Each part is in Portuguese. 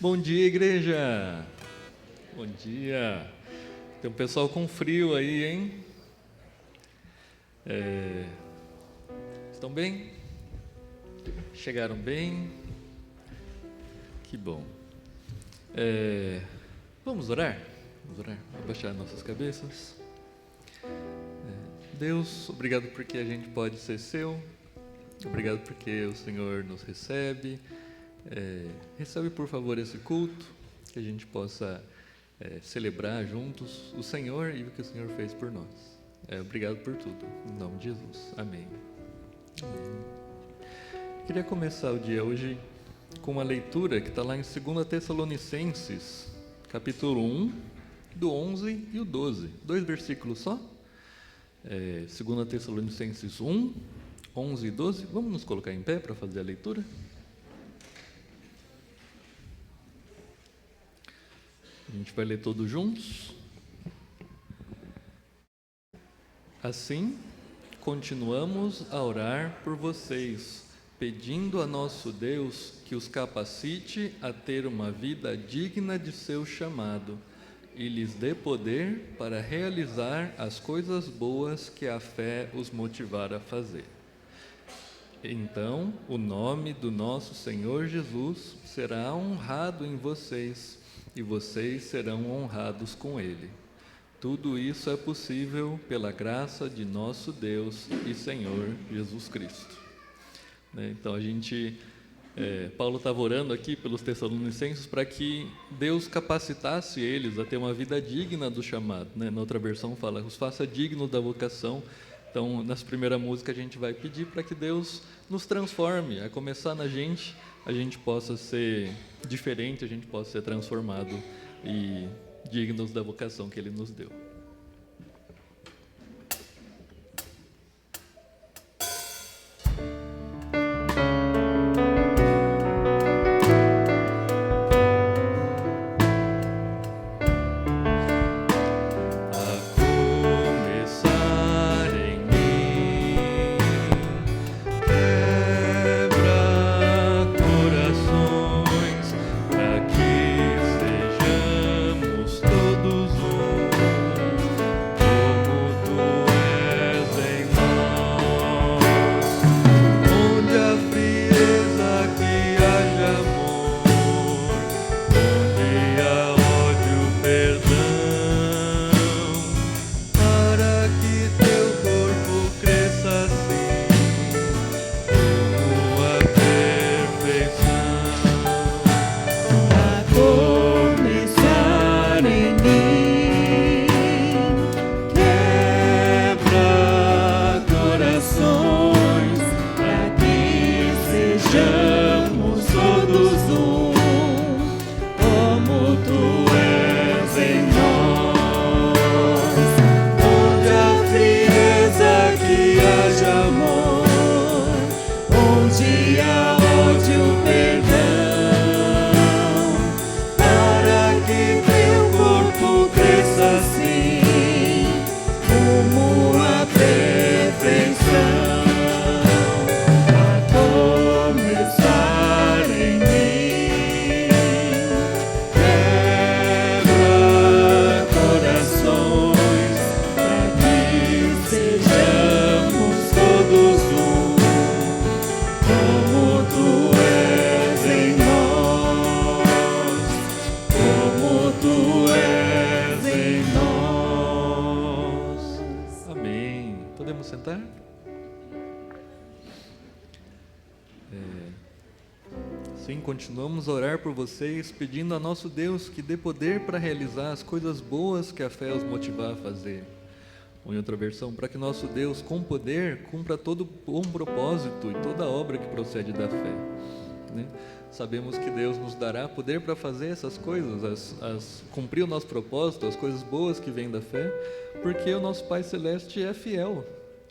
Bom dia, igreja! Bom dia! Tem um pessoal com frio aí, hein? Estão bem? Chegaram bem? Que bom. Vamos orar? Vamos orar? Abaixar nossas cabeças. Deus, obrigado porque a gente pode ser seu. Obrigado porque o Senhor nos recebe. Recebe, por favor, esse culto, que a gente possa celebrar juntos o Senhor e o que o Senhor fez por nós. Obrigado por tudo. Em nome de Jesus. Amém. Queria começar o dia hoje com uma leitura que está lá em 2 Tessalonicenses, capítulo 1, do 11 e o 12. 2 versículos só. 2 Tessalonicenses 1, 11 e 12. Vamos nos colocar em pé para fazer a leitura? A gente vai ler todos juntos. Assim, continuamos a orar por vocês, pedindo a nosso Deus que os capacite a ter uma vida digna de seu chamado e lhes dê poder para realizar as coisas boas que a fé os motivar a fazer. Então, o nome do nosso Senhor Jesus será honrado em vocês, e vocês serão honrados com Ele. Tudo isso é possível pela graça de nosso Deus e Senhor Jesus Cristo. Então Paulo estava orando aqui pelos Tessalonicenses para que Deus capacitasse eles a ter uma vida digna do chamado. Na outra versão fala, os faça dignos da vocação. Então, nessa primeira música a gente vai pedir para que Deus nos transforme, a começar na gente, a gente possa ser diferente, a gente possa ser transformado e dignos da vocação que Ele nos deu. Continuamos a orar por vocês, pedindo a nosso Deus que dê poder para realizar as coisas boas que a fé os motivar a fazer. Ou em outra versão, para que nosso Deus, com poder, cumpra todo bom propósito e toda obra que procede da fé. Sabemos que Deus nos dará poder para fazer essas coisas, cumprir o nosso propósito, as coisas boas que vêm da fé, porque o nosso Pai Celeste é fiel.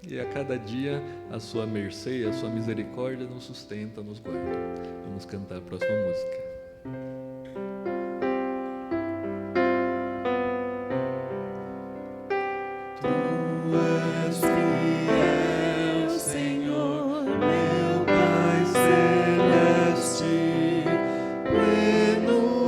E a cada dia a sua mercê, a sua misericórdia nos sustenta, nos guarda. Vamos cantar a próxima música. Senhor, meu Pai Celeste, pleno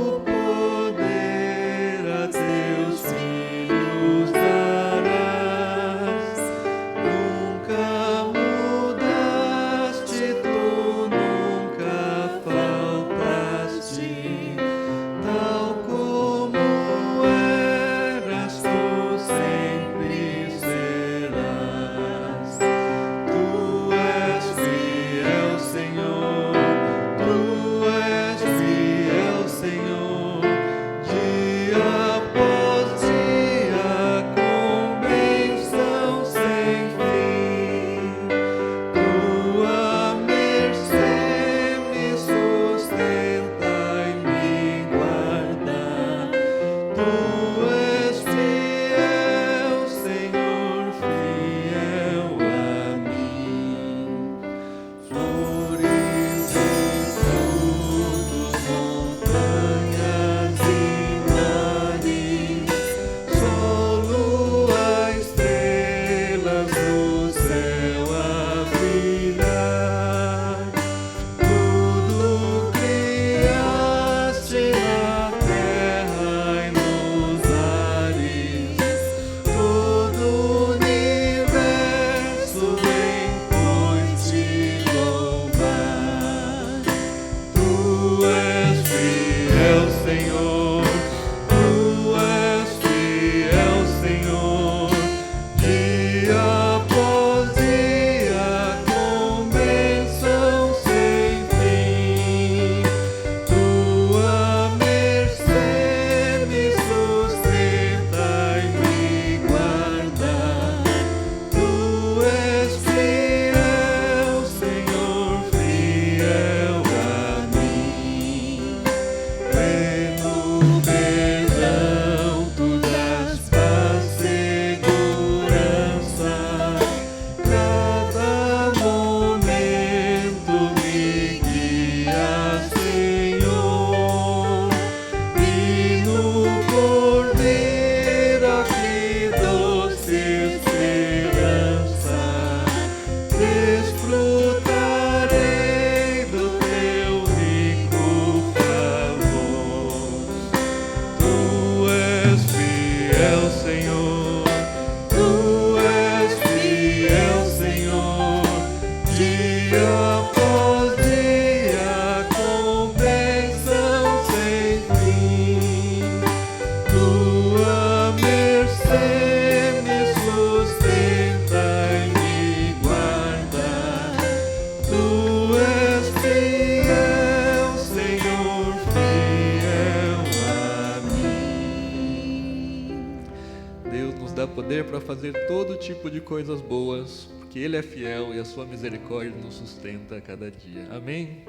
poder para fazer todo tipo de coisas boas, porque Ele é fiel e a sua misericórdia nos sustenta a cada dia. Amém?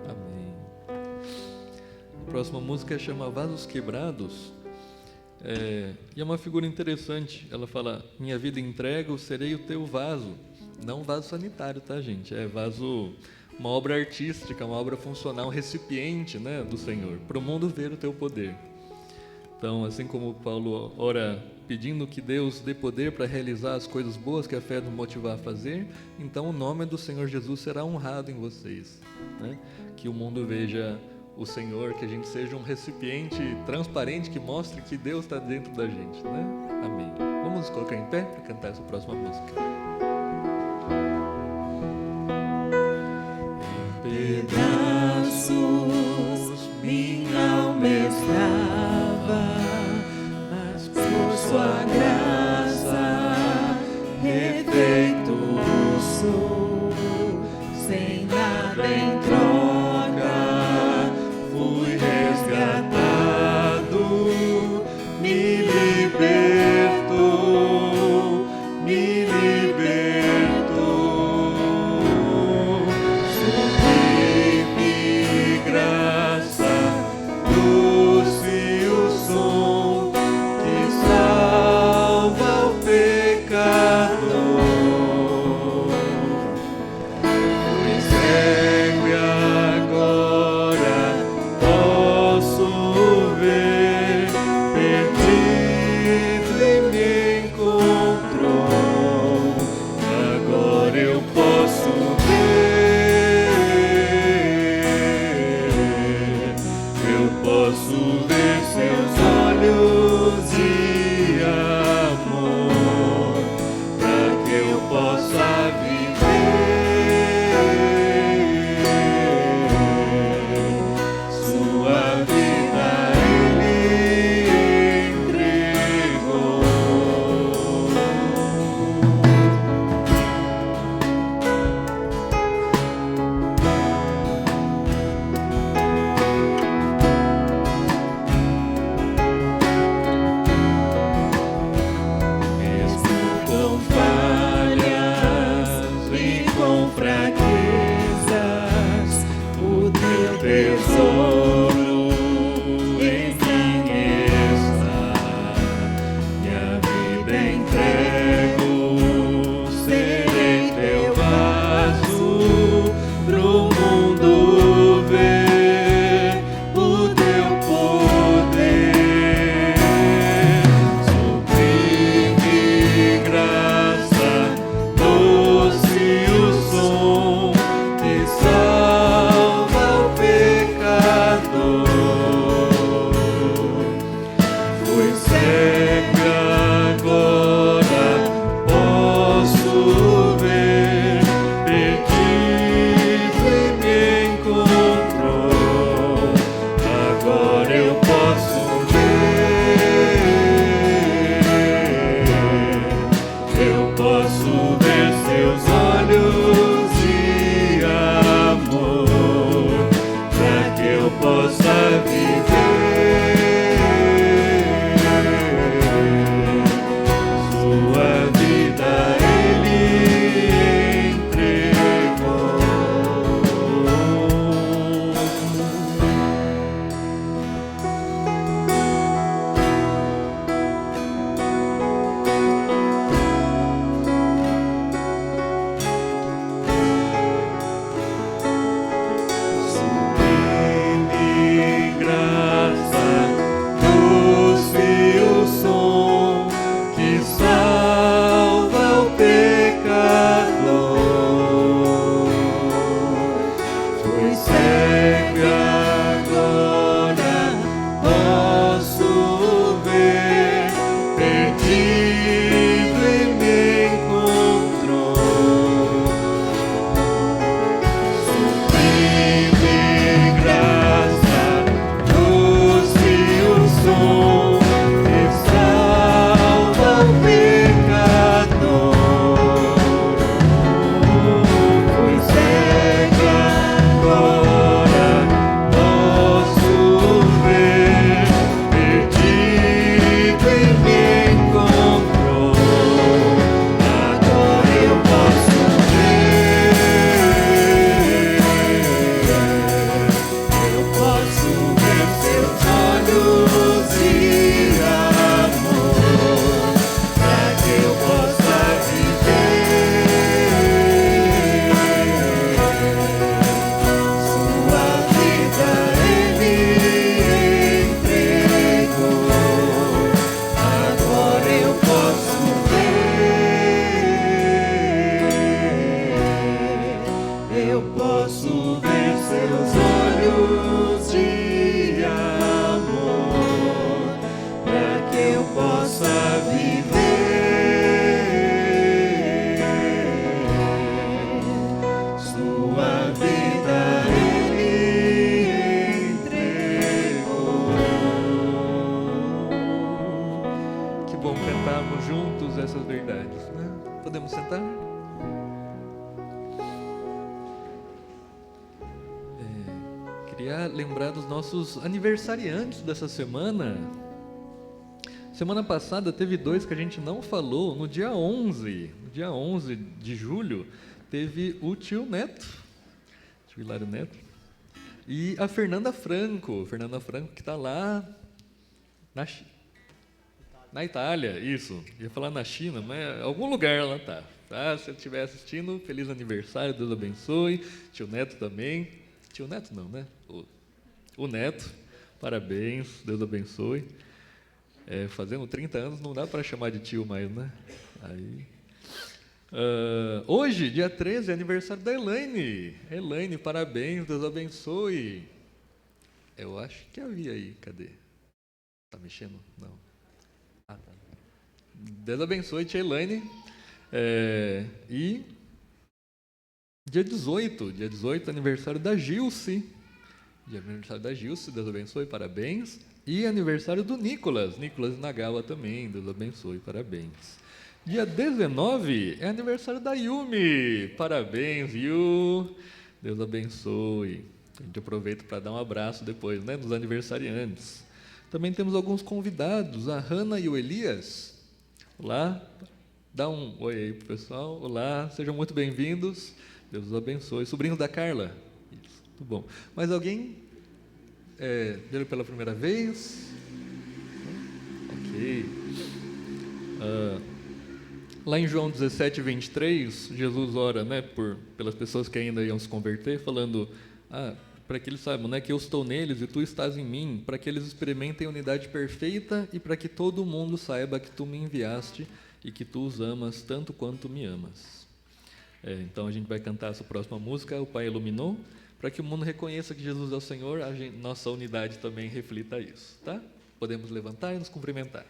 Amém. A próxima música chama Vasos Quebrados. E é uma figura interessante. Ela fala: minha vida entrego, serei o teu vaso. Não vaso sanitário, tá, gente? É vaso, uma obra artística, uma obra funcional, um recipiente, né, do Senhor, para o mundo ver o teu poder. Então, assim como Paulo ora pedindo que Deus dê poder para realizar as coisas boas que a fé nos motivar a fazer, então o nome do Senhor Jesus será honrado em vocês, né? Que o mundo veja o Senhor, que a gente seja um recipiente transparente que mostre que Deus está dentro da gente, né? Amém. Vamos nos colocar em pé para cantar essa próxima música. Em pedaços minha alma estava, mas por sua graça refeito sou, sem nada em troca fui resgatado, me libertou, me libertou. Sublime graça, doce o som que salva o pecador. Fui cego e agora posso ver, perdido e me encontrou. Agora eu posso ver, eu posso ver seus olhos de amor, para que eu possa viver sua vida Ele entregou. cantarmos juntos essas verdades, né? Podemos sentar? Queria lembrar dos nossos aniversariantes dessa semana. Semana passada teve 2 que a gente não falou. No dia 11 de julho, teve o tio Neto, tio Hilário Neto, e a Fernanda Franco que está lá na Itália, isso. Ia falar na China, mas algum lugar ela está. Tá? Se você estiver assistindo, feliz aniversário, Deus abençoe. Tio Neto também. Tio Neto não, né? O Neto, parabéns, Deus abençoe. Fazendo 30 anos não dá para chamar de tio mais, né? Aí. Hoje, dia 13, é aniversário da Elaine. Elaine, parabéns, Deus abençoe. Eu acho que havia aí, cadê? Tá mexendo? Não. Ah, tá. Deus abençoe, tia Elaine. E dia 18, aniversário da Gilce. Deus abençoe, parabéns. E aniversário do Nicolas Nagawa também, Deus abençoe, parabéns. Dia 19 é aniversário da Yumi, parabéns, Yu, Deus abençoe. A gente aproveita para dar um abraço depois, né, nos aniversariantes. Também temos alguns convidados, a Hanna e o Elias. Olá, dá um oi aí pro pessoal. Olá, sejam muito bem-vindos, Deus os abençoe. Sobrinho da Carla. Isso, muito bom. Mais alguém viram pela primeira vez? Ok. Lá em João 17, 23, Jesus ora, né, pelas pessoas que ainda iam se converter, falando, para que eles saibam, né, que eu estou neles e tu estás em mim, para que eles experimentem a unidade perfeita e para que todo mundo saiba que tu me enviaste e que tu os amas tanto quanto me amas. Então a gente vai cantar essa próxima música, O Pai Iluminou, para que o mundo reconheça que Jesus é o Senhor, nossa unidade também reflita isso, tá? Podemos levantar e nos cumprimentar.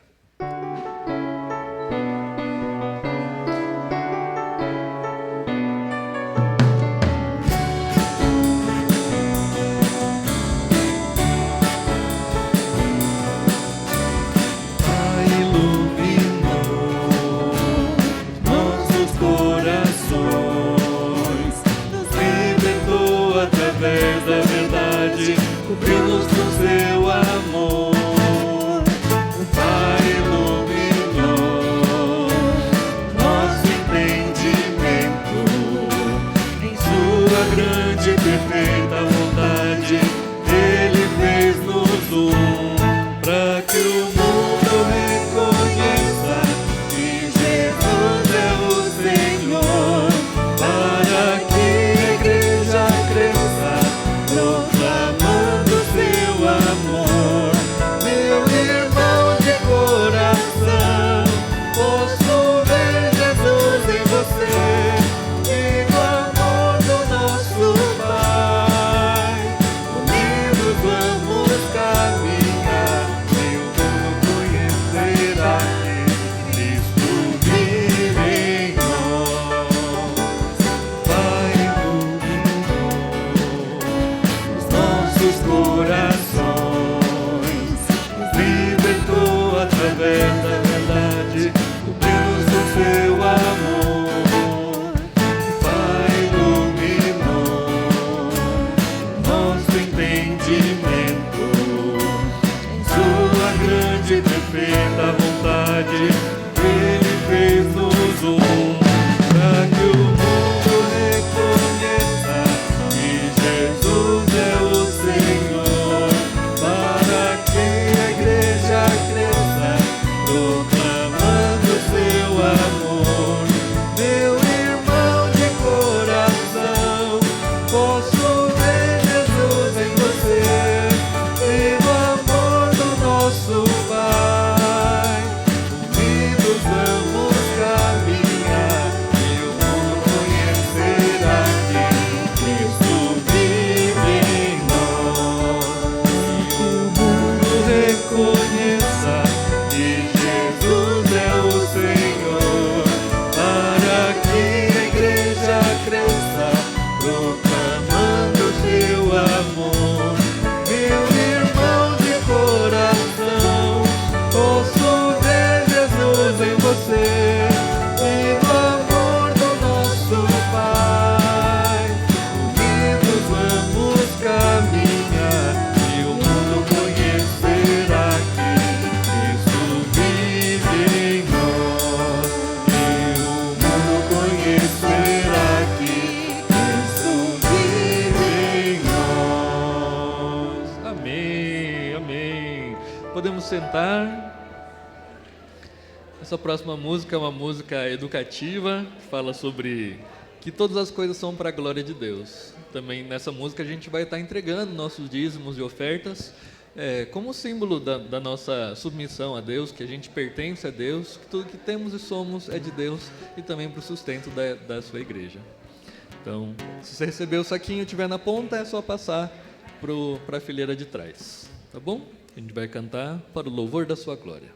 Cobriu-nos com seu amor, o Pai iluminou nosso entendimento, em sua grande e perfeita vontade, Ele fez-nos para que o mundo reconheça que Jesus é o Senhor, para que a igreja cresça, proclamando seu amor. Meu irmão de coração, posso ver Jesus em você, e o amor do nosso Pai. Unidos vamos caminhar, e o mundo conhecerá que Cristo vive em nós. Pai iluminou os nossos corações, nos libertou através da verdade, cobriu-nos com seu amor. Pai iluminou nosso entendimento, em sua grande e perfeita vontade, Ele fez-nos para que o mundo reconheça que Jesus é o Senhor, para que a igreja cresça, proclamando seu amor. Meu irmão de coração, posso ver Jesus em você, e o amor do nosso Pai. cantar. Essa próxima música é uma música educativa, que fala sobre que todas as coisas são para a glória de Deus. Também nessa música a gente vai estar entregando nossos dízimos e ofertas como símbolo da nossa submissão a Deus, que a gente pertence a Deus, que tudo que temos e somos é de Deus e também para o sustento da sua igreja. Então, se você receber o saquinho e estiver na ponta, é só passar para a fileira de trás, tá bom? A gente vai cantar para o louvor da sua glória.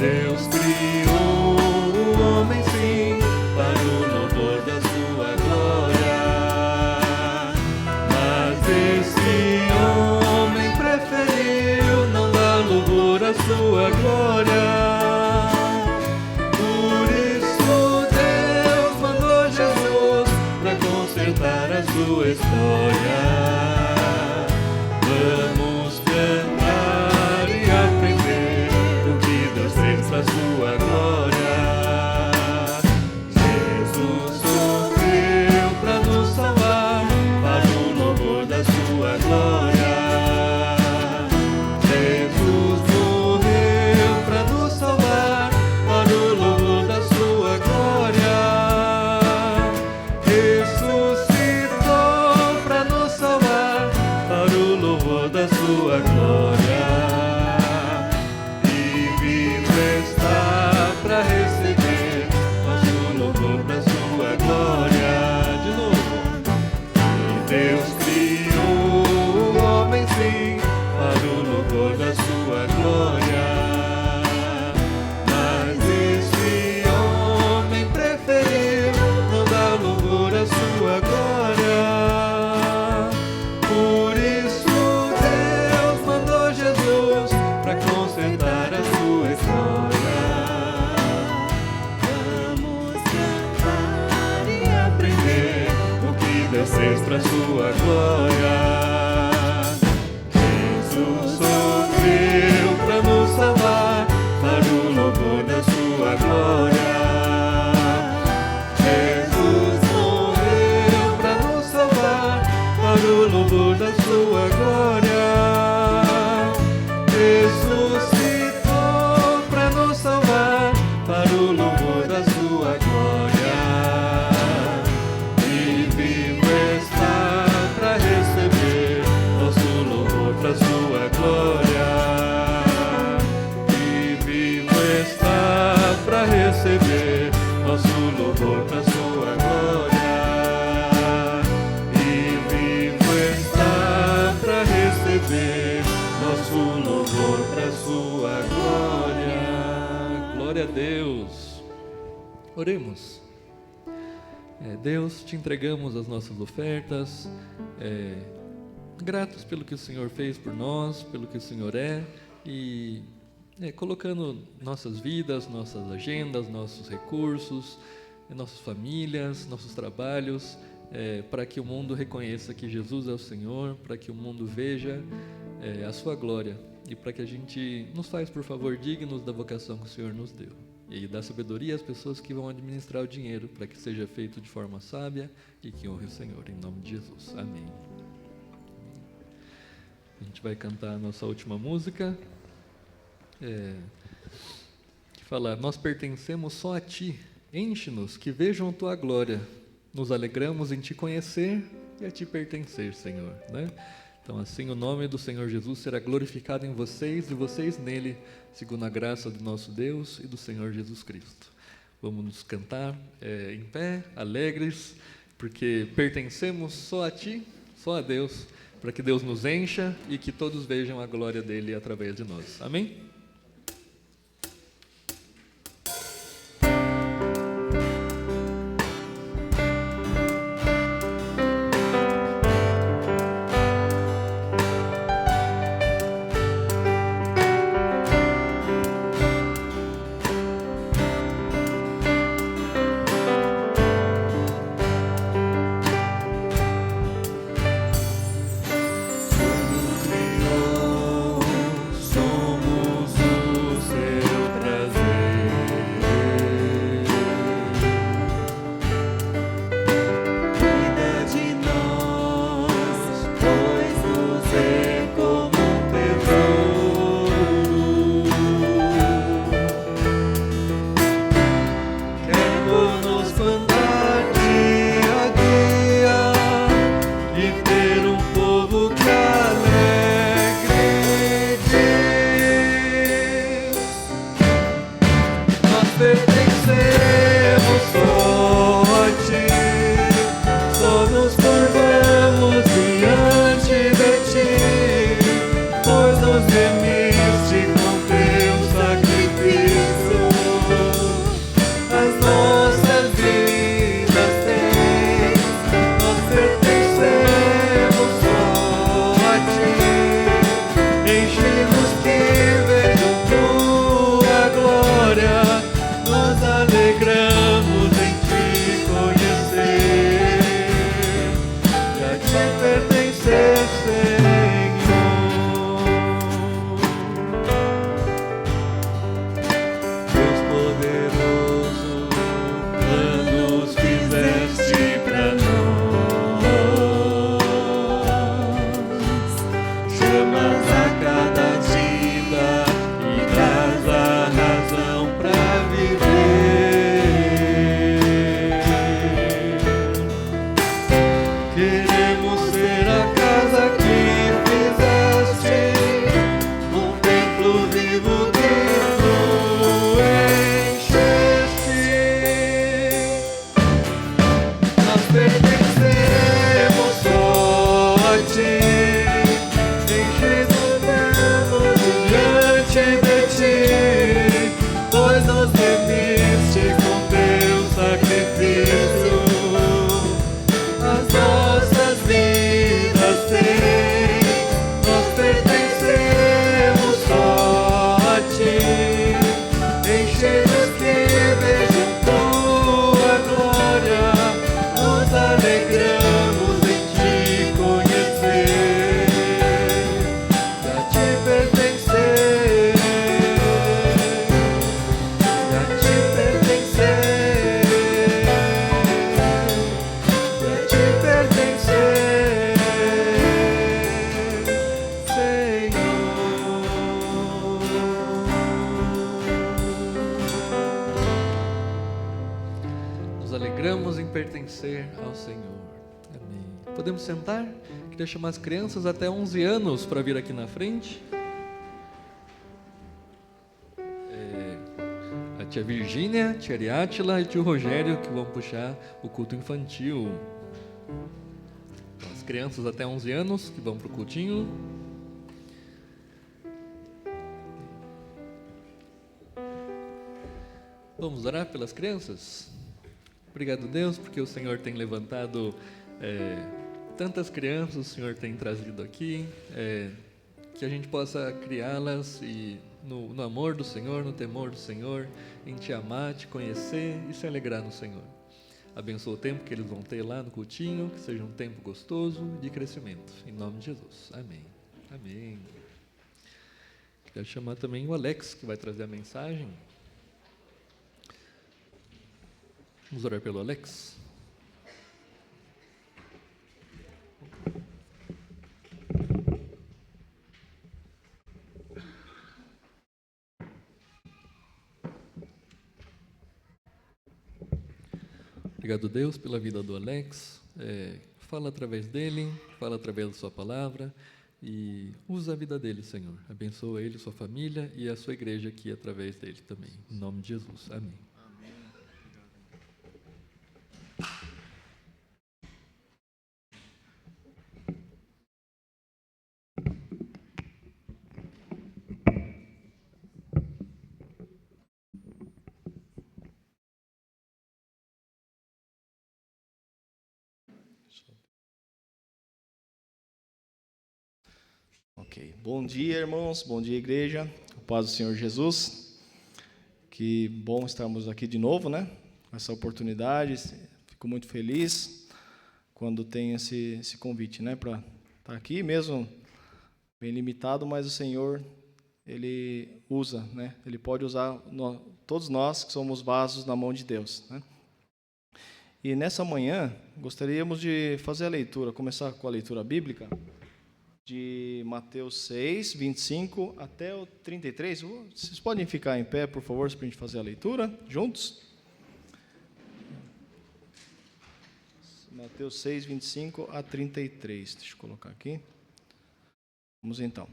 Deus criou o homem sim para o louvor da sua glória, mas esse homem preferiu não dar louvor à sua glória. Por isso Deus mandou Jesus para consertar a sua história. Vamos cantar e aprender o que Deus fez para sua glória. Jesus sofreu para nos salvar, para o louvor da sua glória. Jesus morreu para nos salvar, para o louvor da sua glória. Ressuscitou para nos salvar, para o louvor da sua glória. E vivo está para receber nosso louvor da sua glória. De novo. E Deus criou o homem sim para o louvor da sua glória, mas esse homem preferiu não dar louvor à sua glória. Por isso Deus mandou Jesus para consertar a sua história. Vamos cantar e aprender o que Deus fez para sua glória. Jesus sofreu para nos salvar, para o louvor da sua glória. Jesus morreu para nos salvar, para o louvor da sua glória. Ressuscitou para nos salvar, para o louvor da sua glória. E vivo está para receber nosso louvor para sua glória. E vivo está para receber nosso louvor para sua glória. E vivo está para receber nosso louvor para sua glória. Glória a Deus. Oremos. Deus, te entregamos as nossas ofertas, gratos pelo que o Senhor fez por nós, pelo que o Senhor e colocando nossas vidas, nossas agendas, nossos recursos, nossas famílias, nossos trabalhos, para que o mundo reconheça que Jesus é o Senhor, para que o mundo veja a sua glória e para que a gente nos faz, por favor, dignos da vocação que o Senhor nos deu. E dá sabedoria às pessoas que vão administrar o dinheiro, para que seja feito de forma sábia e que honre o Senhor, em nome de Jesus. Amém. A gente vai cantar a nossa última música, que fala: nós pertencemos só a Ti, enche-nos, que vejam a Tua glória, nos alegramos em Te conhecer e a Te pertencer, Senhor, né? Então, assim, o nome do Senhor Jesus será glorificado em vocês e vocês nele, segundo a graça do nosso Deus e do Senhor Jesus Cristo. Vamos nos cantar em pé, alegres, porque pertencemos só a Ti, só a Deus, para que Deus nos encha e que todos vejam a glória dele através de nós. Amém? Somos alegramos em pertencer ao Senhor. Amém. Podemos sentar? Queria chamar as crianças até 11 anos para vir aqui na frente. A tia Virgínia, tia Ariátila e tio Rogério que vão puxar o culto infantil. Então, as crianças até 11 anos que vão para o cultinho. Vamos orar pelas crianças? Obrigado, Deus, porque o Senhor tem levantado tantas crianças, o Senhor tem trazido aqui, que a gente possa criá-las e no amor do Senhor, no temor do Senhor, em Te amar, Te conhecer e se alegrar no Senhor. Abençoa o tempo que eles vão ter lá no cultinho, que seja um tempo gostoso de crescimento. Em nome de Jesus. Amém. Amém. Queria chamar também o Alex, que vai trazer a mensagem. Vamos orar pelo Alex. Obrigado, Deus, pela vida do Alex. Fala através dele, fala através da sua palavra e usa a vida dele, Senhor. Abençoa ele, sua família e a sua igreja aqui através dele também. Em nome de Jesus. Amém. Ok. Bom dia, irmãos. Bom dia, igreja. A paz do Senhor Jesus. Que bom estarmos aqui de novo, né? Essa oportunidade. Fico muito feliz quando tem esse convite, né? Para estar aqui mesmo, bem limitado, mas o Senhor, Ele usa, né? Ele pode usar todos nós que somos vasos na mão de Deus, né? E nessa manhã, gostaríamos de fazer a leitura, começar com a leitura bíblica, de Mateus 6, 25 até o 33. Vocês podem ficar em pé, por favor, para a gente fazer a leitura juntos? Mateus 6, 25 a 33. Deixa eu colocar aqui. Vamos então.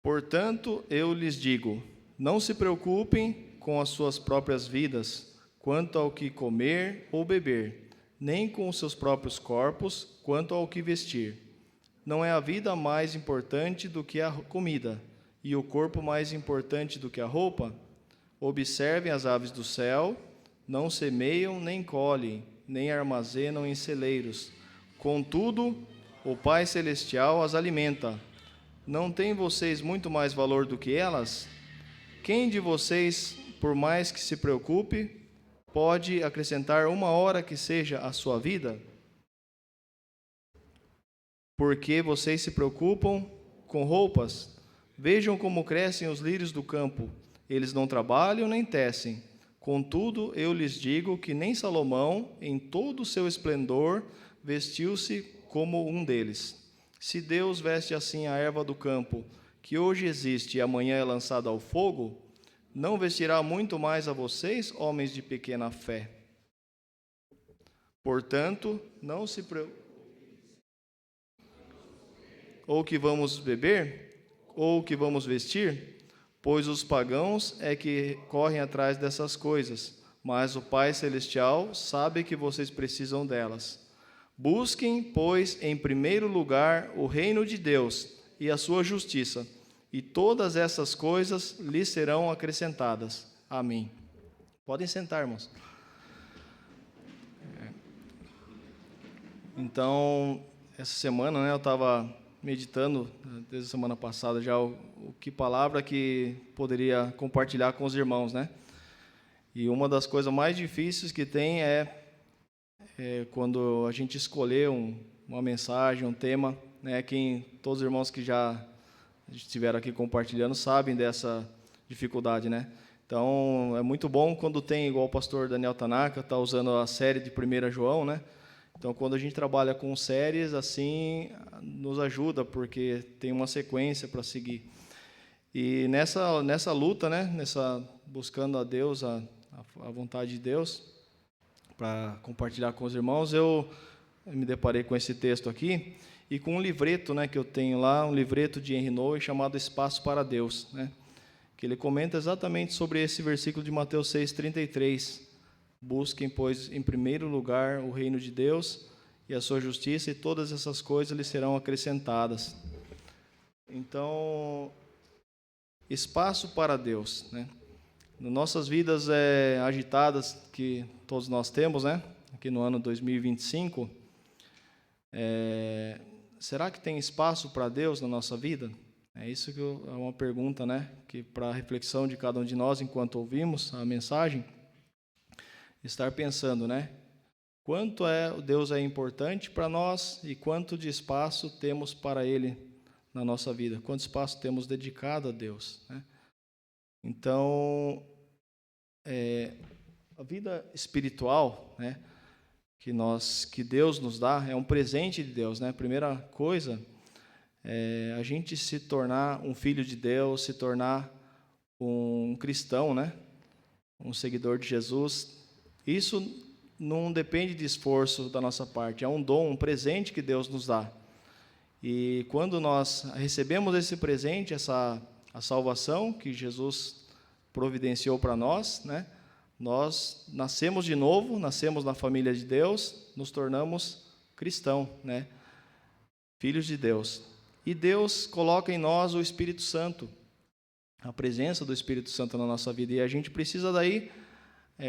Portanto, eu lhes digo, não se preocupem com as suas próprias vidas, quanto ao que comer ou beber, nem com os seus próprios corpos, quanto ao que vestir. Não é a vida mais importante do que a comida, e o corpo mais importante do que a roupa? Observem as aves do céu, não semeiam, nem colhem, nem armazenam em celeiros. Contudo, o Pai Celestial as alimenta. Não têm vocês muito mais valor do que elas? Quem de vocês, por mais que se preocupe, pode acrescentar uma hora que seja à sua vida? Porque vocês se preocupam com roupas? Vejam como crescem os lírios do campo. Eles não trabalham nem tecem. Contudo, eu lhes digo que nem Salomão, em todo o seu esplendor, vestiu-se como um deles. Se Deus veste assim a erva do campo, que hoje existe e amanhã é lançada ao fogo, não vestirá muito mais a vocês, homens de pequena fé? Portanto, não se preocupem. Ou que vamos beber, ou que vamos vestir, pois os pagãos é que correm atrás dessas coisas, mas o Pai Celestial sabe que vocês precisam delas. Busquem, pois, em primeiro lugar o reino de Deus e a sua justiça, e todas essas coisas lhes serão acrescentadas. Amém. Podem sentar, irmãos. Então, essa semana, eu estava meditando, desde a semana passada já, que palavra que poderia compartilhar com os irmãos, né? E uma das coisas mais difíceis que tem é quando a gente escolher uma mensagem, um tema, né? Todos os irmãos que já estiveram aqui compartilhando sabem dessa dificuldade, né? Então, é muito bom quando tem, igual o pastor Daniel Tanaka, está usando a série de 1 João, né? Então, quando a gente trabalha com séries, assim, nos ajuda, porque tem uma sequência para seguir. E nessa luta, né, buscando a Deus, a vontade de Deus, para compartilhar com os irmãos, eu me deparei com esse texto aqui e com um livreto, né, que eu tenho lá, um livreto de Henry Nouwen chamado Espaço para Deus, né, que ele comenta exatamente sobre esse versículo de Mateus 6:33. Busquem, pois, em primeiro lugar o reino de Deus e a sua justiça, e todas essas coisas lhes serão acrescentadas. Então, espaço para Deus, né? Nas nossas vidas agitadas que todos nós temos, né? Aqui no ano 2025, será que tem espaço para Deus na nossa vida? É isso que é uma pergunta, né? Que para a reflexão de cada um de nós, enquanto ouvimos a mensagem, estar pensando, né? Quanto Deus é importante para nós e quanto de espaço temos para Ele na nossa vida? Quanto espaço temos dedicado a Deus, né? Então, a vida espiritual, né, que Deus nos dá, é um presente de Deus, né? A primeira coisa é a gente se tornar um filho de Deus, se tornar um cristão, né? Um seguidor de Jesus. Isso não depende de esforço da nossa parte, é um dom, um presente que Deus nos dá. E quando nós recebemos esse presente, a salvação que Jesus providenciou para nós, né? Nós nascemos de novo, nascemos na família de Deus, nos tornamos cristãos, né? Filhos de Deus. E Deus coloca em nós o Espírito Santo, a presença do Espírito Santo na nossa vida. E a gente precisa daí,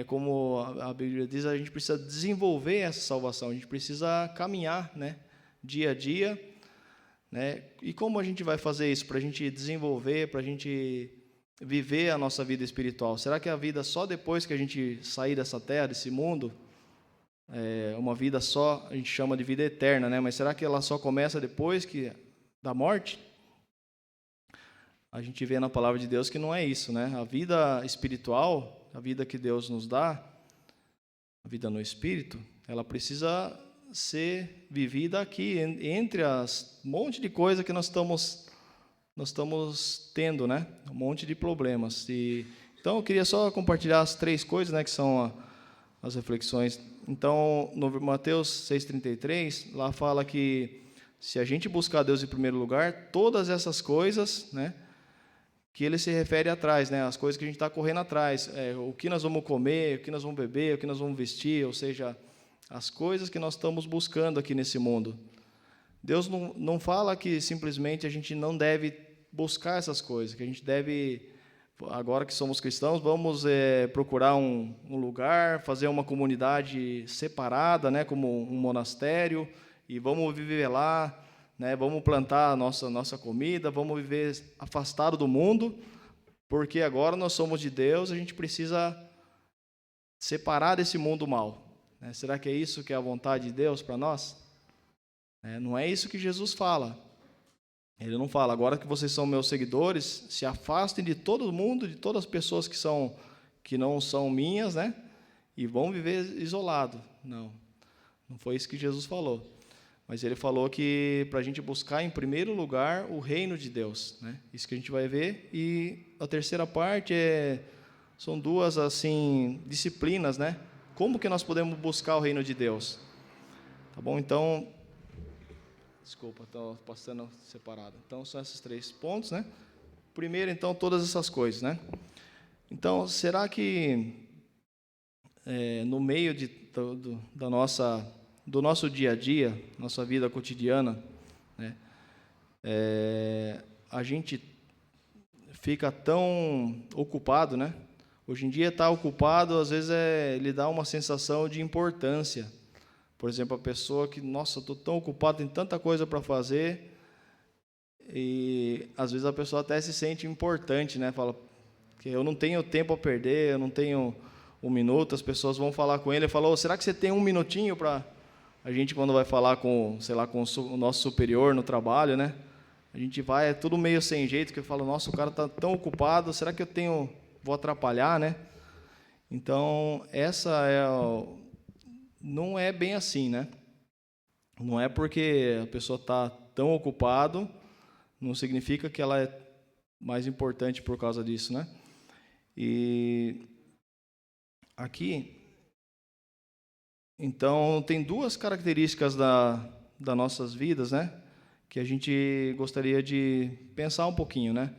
como a Bíblia diz, a gente precisa desenvolver essa salvação, a gente precisa caminhar, né? Dia a dia, né? E como a gente vai fazer isso? Para a gente desenvolver, para a gente viver a nossa vida espiritual. Será que a vida só depois que a gente sair dessa terra, desse mundo, uma vida só, a gente chama de vida eterna, né? Mas será que ela só começa depois da morte? A gente vê na palavra de Deus que não é isso, né? A vida espiritual, a vida que Deus nos dá, a vida no Espírito, ela precisa ser vivida aqui, entre as monte de coisa que nós estamos tendo, né? Um monte de problemas. Então, eu queria só compartilhar as 3 coisas, né, que são as reflexões. Então, no Mateus 6:33, lá fala que se a gente buscar Deus em primeiro lugar, todas essas coisas, né, que ele se refere atrás, né, as coisas que a gente está correndo atrás, o que nós vamos comer, o que nós vamos beber, o que nós vamos vestir, ou seja, as coisas que nós estamos buscando aqui nesse mundo. Deus não fala que simplesmente a gente não deve buscar essas coisas, que a gente deve, agora que somos cristãos, vamos procurar um lugar, fazer uma comunidade separada, né, como um monastério, e vamos viver lá, né, vamos plantar a nossa comida, vamos viver afastado do mundo, porque agora nós somos de Deus, a gente precisa separar desse mundo mal. Né? Será que é isso que é a vontade de Deus para nós? Não é isso que Jesus fala. Ele não fala, agora que vocês são meus seguidores, se afastem de todo mundo, de todas as pessoas que não são minhas, né? E vão viver isolado. Não foi isso que Jesus falou. Mas ele falou que para a gente buscar em primeiro lugar o reino de Deus, né? Isso que a gente vai ver. E a terceira parte são 2 assim disciplinas, né? Como que nós podemos buscar o reino de Deus? Tá bom? Então, desculpa, estou passando separado. Então, são esses 3 pontos, né? Primeiro, então, todas essas coisas, né? Então, será que no meio do nosso dia a dia, nossa vida cotidiana, né, a gente fica tão ocupado, né? Hoje em dia, estar ocupado, às vezes, lhe dá uma sensação de importância. Por exemplo, a pessoa que, nossa, estou tão ocupado, tem tanta coisa para fazer, e às vezes a pessoa até se sente importante, né? Fala que eu não tenho tempo a perder, eu não tenho 1 minuto, as pessoas vão falar com ele, falou, será que você tem 1 minutinho para... A gente, quando vai falar com o nosso superior no trabalho, né? A gente vai, é tudo meio sem jeito, que eu falo, nossa, o cara está tão ocupado, será que vou atrapalhar, né? Então, não é bem assim, né? Não é porque a pessoa está tão ocupada, não significa que ela é mais importante por causa disso, né? E aqui, Então, tem duas características das nossas vidas, né, que a gente gostaria de pensar um pouquinho, né?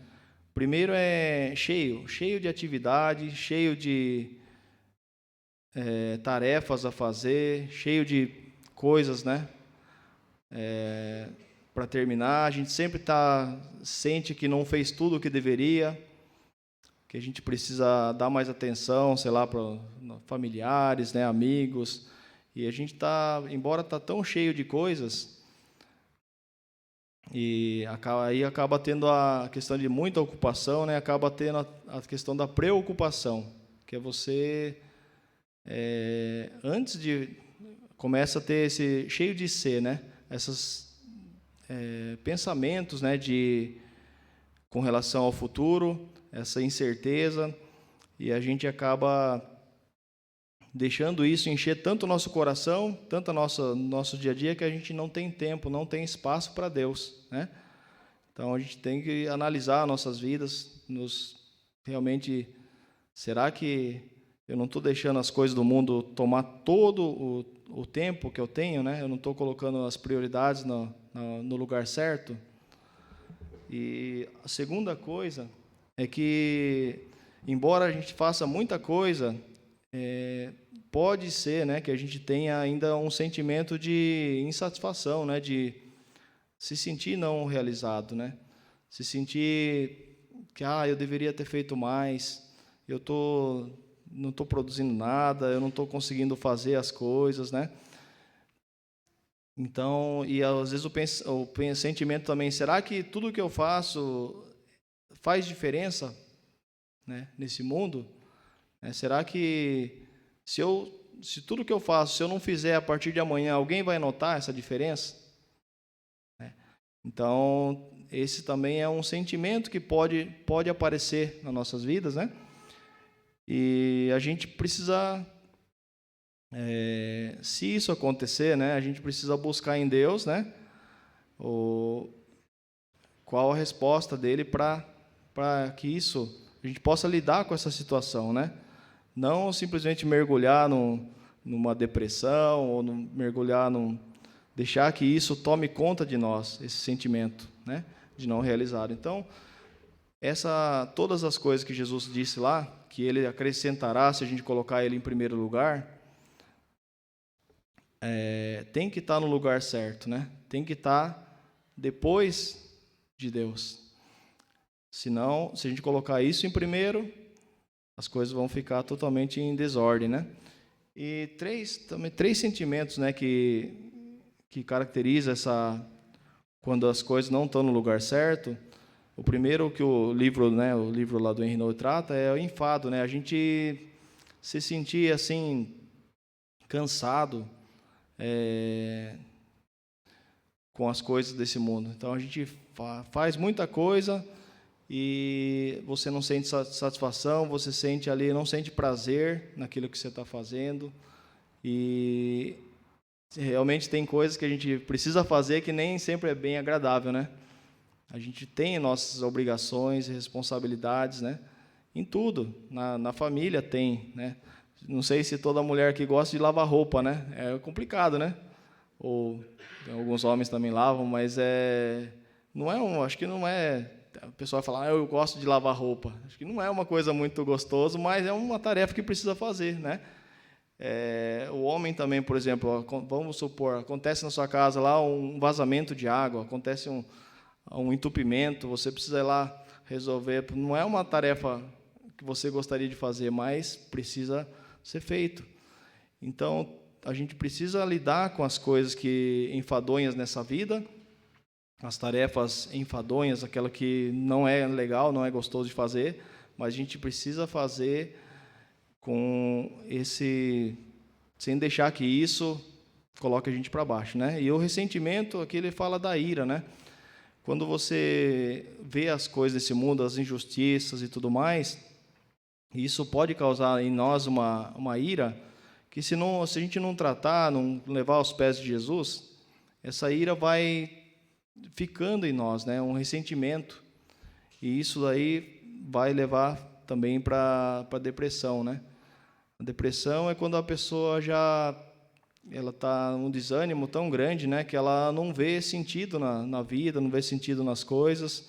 Primeiro é cheio de atividade, cheio de tarefas a fazer, cheio de coisas, né, para terminar. A gente sempre sente que não fez tudo o que deveria, que a gente precisa dar mais atenção, sei lá, para familiares, né, amigos. E a gente embora está tão cheio de coisas, e aí acaba tendo a questão de muita ocupação, né, acaba tendo a questão da preocupação, que é você, antes de começa a ter esse cheio de ser, né, esses pensamentos, né, com relação ao futuro, essa incerteza, e a gente acaba deixando isso encher tanto o nosso coração, tanto nosso dia a dia, que a gente não tem tempo, não tem espaço para Deus, né? Então, a gente tem que analisar nossas vidas, realmente, será que eu não estou deixando as coisas do mundo tomar todo o tempo que eu tenho, né? Eu não estou colocando as prioridades no lugar certo? E a segunda coisa é que, embora a gente faça muita coisa, pode ser, né, que a gente tenha ainda um sentimento de insatisfação, né, de se sentir não realizado, né, se sentir que eu deveria ter feito mais, não estou produzindo nada, eu não estou conseguindo fazer as coisas, né. Então, e às vezes o sentimento também, será que tudo que eu faço faz diferença, né, nesse mundo? Será que se tudo que eu faço, se eu não fizer a partir de amanhã, alguém vai notar essa diferença? Então, esse também é um sentimento que pode aparecer nas nossas vidas, né? E a gente precisa, se isso acontecer, né, a gente precisa buscar em Deus, né, qual a resposta dele para que a gente possa lidar com essa situação, né? Não simplesmente mergulhar numa depressão ou deixar que isso tome conta de nós, esse sentimento, né, de não realizado. Então, todas as coisas que Jesus disse lá, que Ele acrescentará se a gente colocar Ele em primeiro lugar, tem que estar no lugar certo, né? Tem que estar depois de Deus. Senão, se a gente colocar isso em primeiro, as coisas vão ficar totalmente em desordem, né? E três sentimentos, né, que caracteriza quando as coisas não estão no lugar certo. O primeiro que o livro lá do Henri Nouwen trata é o enfado, né? A gente se sentir assim cansado com as coisas desse mundo. Então a gente faz muita coisa e você não sente satisfação, você sente ali, não sente prazer naquilo que você está fazendo, e realmente tem coisas que a gente precisa fazer que nem sempre é bem agradável, né? A gente tem nossas obrigações e responsabilidades, né? Em tudo, na família tem, né? Não sei se toda mulher que gosta de lavar roupa, né? É complicado, né? Ou alguns homens também lavam, mas acho que não é. O pessoal vai falar, eu gosto de lavar roupa. Acho que não é uma coisa muito gostosa, mas é uma tarefa que precisa fazer, né? O homem também, por exemplo, vamos supor, acontece na sua casa lá um vazamento de água, acontece um entupimento, você precisa ir lá resolver. Não é uma tarefa que você gostaria de fazer, mas precisa ser feito. Então, a gente precisa lidar com as coisas enfadonhas nessa vida, as tarefas enfadonhas, aquela que não é legal, não é gostoso de fazer, mas a gente precisa fazer sem deixar que isso coloque a gente para baixo, né? E o ressentimento, aqui ele fala da ira, né? Quando você vê as coisas desse mundo, as injustiças e tudo mais, isso pode causar em nós uma ira que se a gente não tratar, não levar aos pés de Jesus, essa ira vai ficando em nós, né? Um ressentimento, e isso daí vai levar também para a depressão, né? A depressão é quando a pessoa já ela está um desânimo tão grande, né, que ela não vê sentido na vida, não vê sentido nas coisas,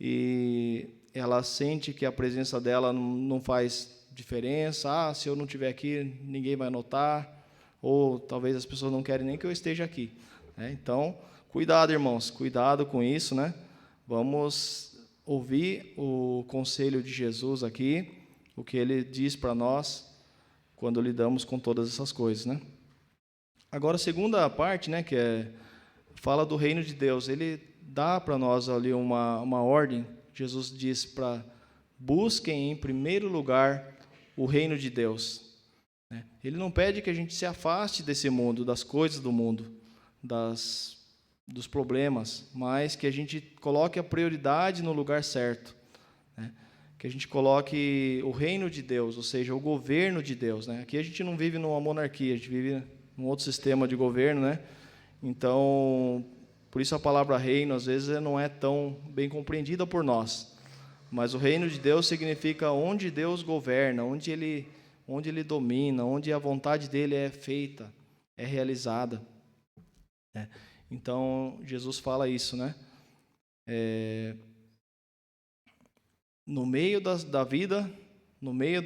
e ela sente que a presença dela não faz diferença. Se eu não estiver aqui, ninguém vai notar, ou talvez as pessoas não querem nem que eu esteja aqui, né? Então, cuidado, irmãos, cuidado com isso, né? Vamos ouvir o conselho de Jesus aqui, o que ele diz para nós quando lidamos com todas essas coisas, né? Agora, a segunda parte, né, fala do reino de Deus. Ele dá para nós ali uma ordem. Jesus diz para busquem em primeiro lugar o reino de Deus, né? Ele não pede que a gente se afaste desse mundo, das coisas do mundo, dos problemas, mas que a gente coloque a prioridade no lugar certo, né? Que a gente coloque o reino de Deus, ou seja, o governo de Deus, né? Aqui a gente não vive numa monarquia, a gente vive num outro sistema de governo, né? Então, por isso a palavra reino, às vezes, não é tão bem compreendida por nós. Mas o reino de Deus significa onde Deus governa, onde Ele domina, onde a vontade dEle é feita, é realizada, né? Então, Jesus fala isso, né? No meio da vida, no meio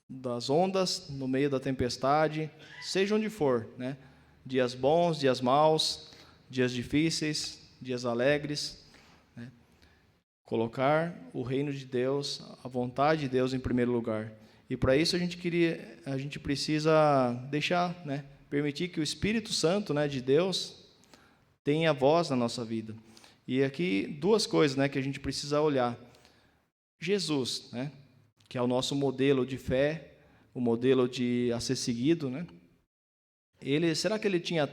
das ondas, no meio da tempestade, seja onde for, né? Dias bons, dias maus, dias difíceis, dias alegres, né? Colocar o reino de Deus, a vontade de Deus em primeiro lugar. E para isso a gente precisa deixar, né? Permitir que o Espírito Santo, né, de Deus tenha voz na nossa vida. E aqui duas coisas, né, que a gente precisa olhar. Jesus, né, que é o nosso modelo de fé, o modelo a ser seguido, né? Será que ele tinha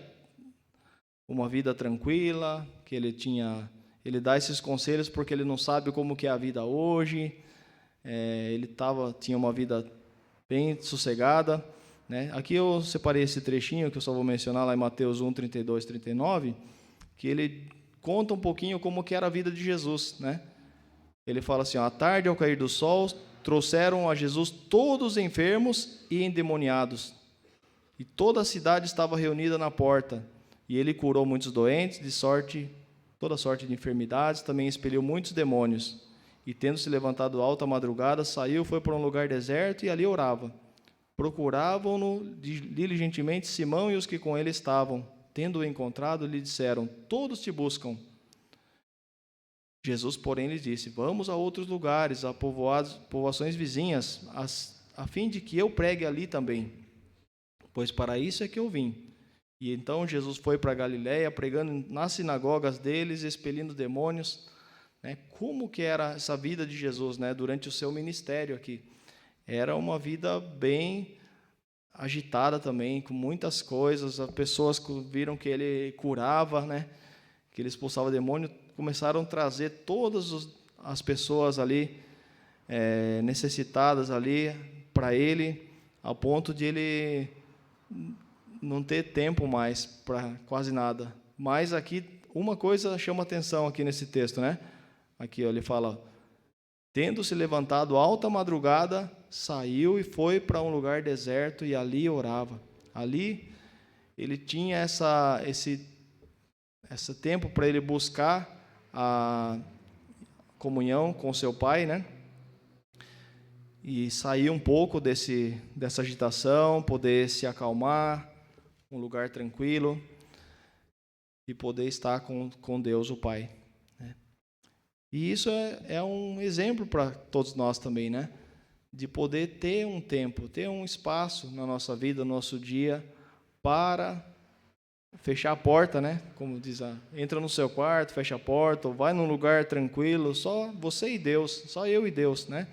uma vida tranquila? Que ele dá esses conselhos porque ele não sabe como que é a vida hoje? Ele tinha uma vida bem sossegada, né? Aqui eu separei esse trechinho que eu só vou mencionar lá em Mateus 1, 32, 39, que ele conta um pouquinho como que era a vida de Jesus, né? Ele fala assim: à tarde, ao cair do sol, trouxeram a Jesus todos os enfermos e endemoniados, e toda a cidade estava reunida na porta. E ele curou muitos doentes, toda sorte de enfermidades, também expeliu muitos demônios. E tendo se levantado alta madrugada, saiu, foi para um lugar deserto e ali orava. Procuravam-no diligentemente Simão e os que com ele estavam. Tendo-o encontrado, lhe disseram: todos te buscam. Jesus, porém, lhes disse: vamos a outros lugares, a povoações vizinhas, a fim de que eu pregue ali também, pois para isso é que eu vim. E então Jesus foi para a Galiléia, pregando nas sinagogas deles, expelindo demônios, né? Como que era essa vida de Jesus, né, durante o seu ministério aqui? Era uma vida bem agitada também, com muitas coisas. As pessoas viram que ele curava, né, que ele expulsava demônio, começaram a trazer todas as pessoas ali necessitadas ali para ele, ao ponto de ele não ter tempo mais para quase nada. Mas aqui uma coisa chama atenção aqui nesse texto, né? Aqui ele fala: tendo se levantado alta madrugada, saiu e foi para um lugar deserto e ali orava. Ali ele tinha esse tempo para ele buscar a comunhão com seu Pai, né? E sair um pouco dessa agitação, poder se acalmar, um lugar tranquilo, e poder estar com Deus, o Pai, né? E isso é um exemplo para todos nós também, né? De poder ter um tempo, ter um espaço na nossa vida, no nosso dia, para fechar a porta, né? Como diz, entra no seu quarto, fecha a porta, ou vai num lugar tranquilo, só você e Deus, só eu e Deus, né?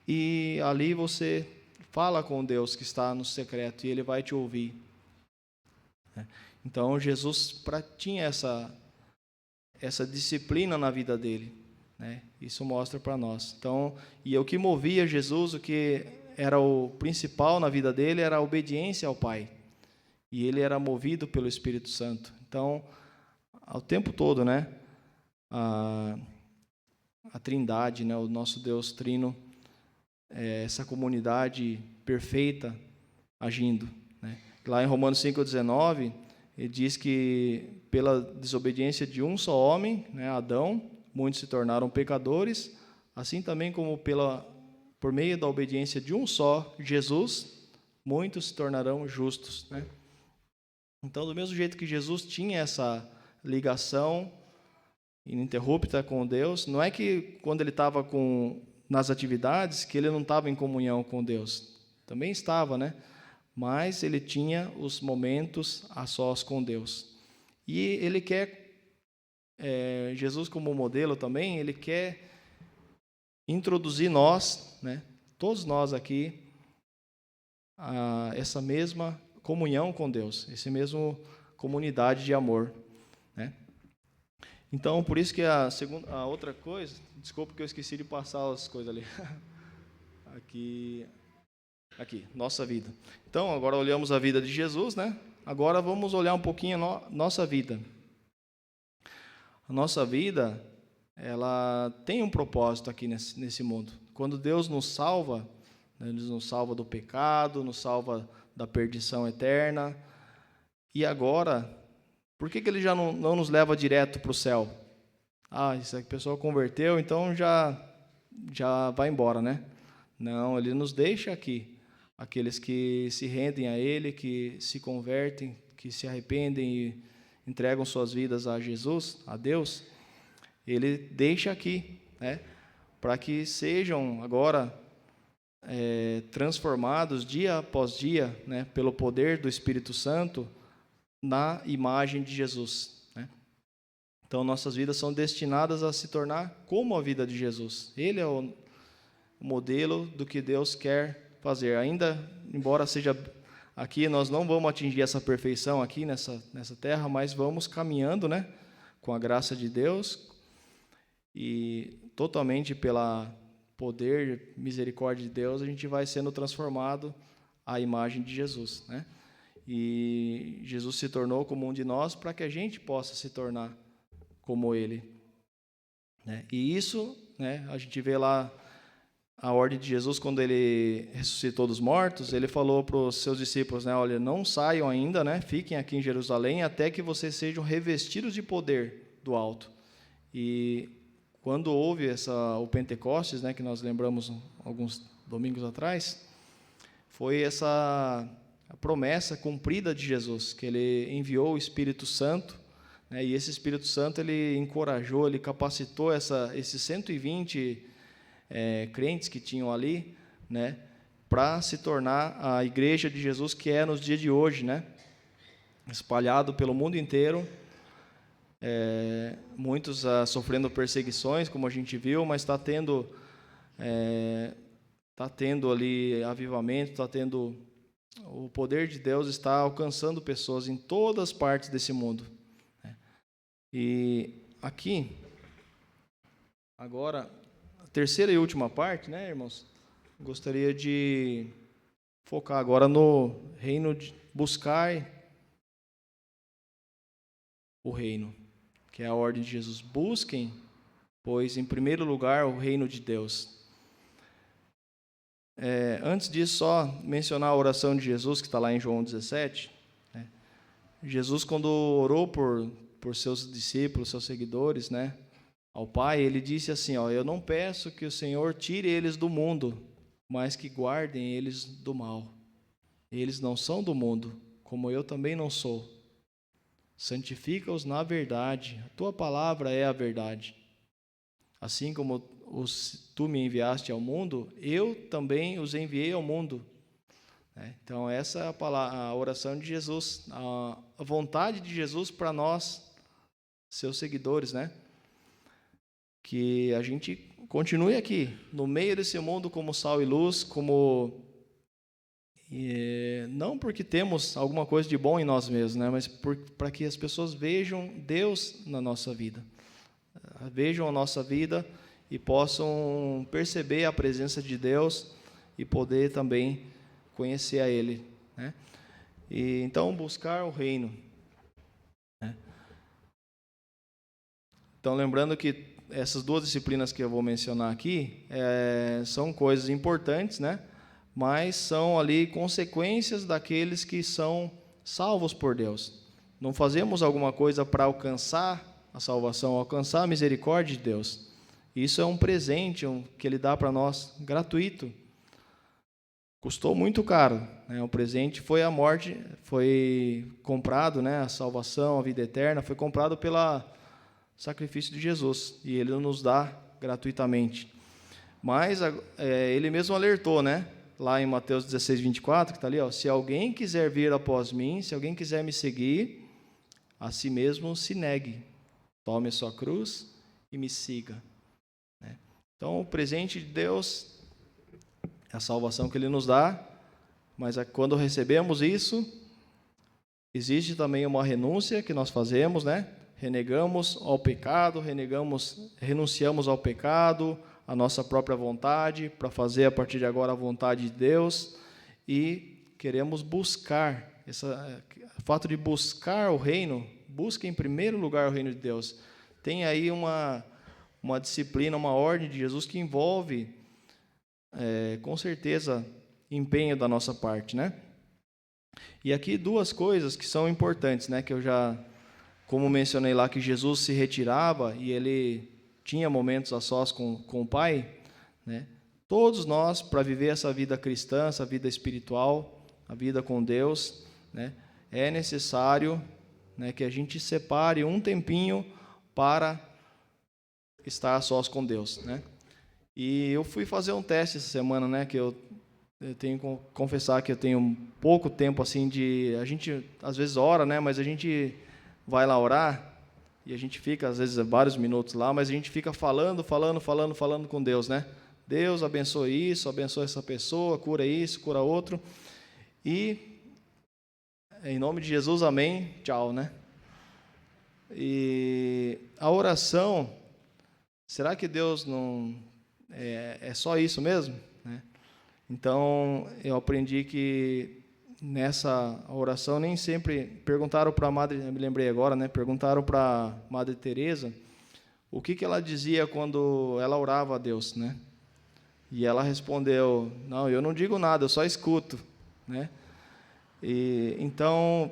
E ali você fala com Deus que está no secreto e Ele vai te ouvir. Então Jesus tinha essa disciplina na vida dele, né? Isso mostra para nós. Então, e o que movia Jesus, o que era o principal na vida dele, era a obediência ao Pai. E ele era movido pelo Espírito Santo. Então, ao tempo todo, né, a Trindade, né, o nosso Deus Trino, essa comunidade perfeita agindo, né? Lá em Romanos 5,19, ele diz que pela desobediência de um só homem, né, Adão, muitos se tornaram pecadores, assim também como por meio da obediência de um só, Jesus, muitos se tornarão justos, né? Então, do mesmo jeito que Jesus tinha essa ligação ininterrupta com Deus, não é que quando ele estava nas atividades que ele não estava em comunhão com Deus. Também estava, né? Mas ele tinha os momentos a sós com Deus. E ele quer, Jesus como modelo também, ele quer introduzir nós, né, todos nós aqui, a essa mesma comunhão com Deus, essa mesma comunidade de amor, né? Então, por isso que a outra coisa, desculpa que eu esqueci de passar as coisas ali, aqui, nossa vida. Então, agora olhamos a vida de Jesus, né? Agora vamos olhar um pouquinho a nossa vida. A nossa vida, ela tem um propósito aqui nesse mundo. Quando Deus nos salva, né, Ele nos salva do pecado, nos salva da perdição eterna. E agora, por que Ele já não nos leva direto para o céu? Essa pessoa converteu, então já vai embora, né? Não, Ele nos deixa aqui. Aqueles que se rendem a Ele, que se convertem, que se arrependem e entregam suas vidas a Jesus, a Deus, Ele deixa aqui, né, para que sejam agora transformados dia após dia, né, pelo poder do Espírito Santo, na imagem de Jesus, né? Então, nossas vidas são destinadas a se tornar como a vida de Jesus. Ele é o modelo do que Deus quer fazer. Ainda, embora seja aqui, nós não vamos atingir essa perfeição aqui nessa terra, mas vamos caminhando, né, com a graça de Deus e totalmente pela poder, misericórdia de Deus, a gente vai sendo transformado à imagem de Jesus, né? E Jesus se tornou como um de nós para que a gente possa se tornar como Ele, né? E isso, né, a gente vê lá a ordem de Jesus, quando Ele ressuscitou dos mortos, Ele falou para os seus discípulos, né, olha, não saiam ainda, né, fiquem aqui em Jerusalém até que vocês sejam revestidos de poder do alto. E quando houve o Pentecostes, né, que nós lembramos alguns domingos atrás, foi essa a promessa cumprida de Jesus, que Ele enviou o Espírito Santo, né, e esse Espírito Santo Ele encorajou, Ele capacitou esses 120 crentes que tinham ali, né, para se tornar a igreja de Jesus que é nos dias de hoje, né, espalhado pelo mundo inteiro, muitos sofrendo perseguições, como a gente viu, mas está tendo ali avivamento, está tendo o poder de Deus está alcançando pessoas em todas as partes desse mundo, né? E aqui agora a terceira e última parte, né, irmãos? Gostaria de focar agora no reino de buscar o reino, que é a ordem de Jesus. Busquem, pois, em primeiro lugar, o reino de Deus. Antes disso, só mencionar a oração de Jesus, que está lá em João 17. Né? Jesus, quando orou por seus discípulos, seus seguidores, né, ao Pai, Ele disse assim, eu não peço que o Senhor tire eles do mundo, mas que guardem eles do mal. Eles não são do mundo, como eu também não sou. Santifica-os na verdade, a tua palavra é a verdade. Assim como tu me enviaste ao mundo, eu também os enviei ao mundo. Então, essa é a oração de Jesus, a vontade de Jesus para nós, seus seguidores, né? Que a gente continue aqui, no meio desse mundo, como sal e luz, não porque temos alguma coisa de bom em nós mesmos, né? Mas para que as pessoas vejam Deus na nossa vida, vejam a nossa vida e possam perceber a presença de Deus e poder também conhecer a Ele, né? E então buscar o reino, né? Então, lembrando que essas duas disciplinas que eu vou mencionar aqui são coisas importantes, né? mas são ali consequências daqueles que são salvos por Deus. Não fazemos alguma coisa para alcançar a salvação, alcançar a misericórdia de Deus. Isso é um presente que Ele dá para nós, gratuito. Custou muito caro, né? O presente foi a morte, foi comprado, né? A salvação, a vida eterna, foi comprado pelo sacrifício de Jesus, e Ele nos dá gratuitamente. Mas Ele mesmo alertou, né? Lá em Mateus 16, 24, que está ali, ó, se alguém quiser vir após mim, se alguém quiser me seguir, a si mesmo se negue, tome a sua cruz e me siga. Então, o presente de Deus é a salvação que Ele nos dá, mas quando recebemos isso, existe também uma renúncia que nós fazemos, né? Renegamos ao pecado, renunciamos ao pecado, a nossa própria vontade, para fazer a partir de agora a vontade de Deus, e queremos buscar, o fato de buscar o reino, busque em primeiro lugar o reino de Deus. Tem aí uma disciplina, uma ordem de Jesus que envolve, com certeza, empenho da nossa parte, né? E aqui duas coisas que são importantes, né? Que eu já, como mencionei lá, que Jesus se retirava e Ele tinha momentos a sós com o Pai, né? Todos nós, para viver essa vida cristã, essa vida espiritual, a vida com Deus, né? É necessário, né, que a gente separe um tempinho para estar a sós com Deus, né? E eu fui fazer um teste essa semana, né? Que eu tenho que confessar que eu tenho pouco tempo assim a gente às vezes ora, né? Mas a gente vai lá orar e a gente fica às vezes vários minutos lá, mas a gente fica falando com Deus, né? Deus abençoe isso, abençoe essa pessoa, cura isso, cura outro. E em nome de Jesus, amém, tchau, né? E a oração, será que Deus não é só isso mesmo, né? Então, eu aprendi que nessa oração nem sempre perguntaram para a Madre, me lembrei agora, né? Perguntaram para a Madre Teresa o que ela dizia quando ela orava a Deus, né? E ela respondeu: não, eu não digo nada, eu só escuto, né? E então,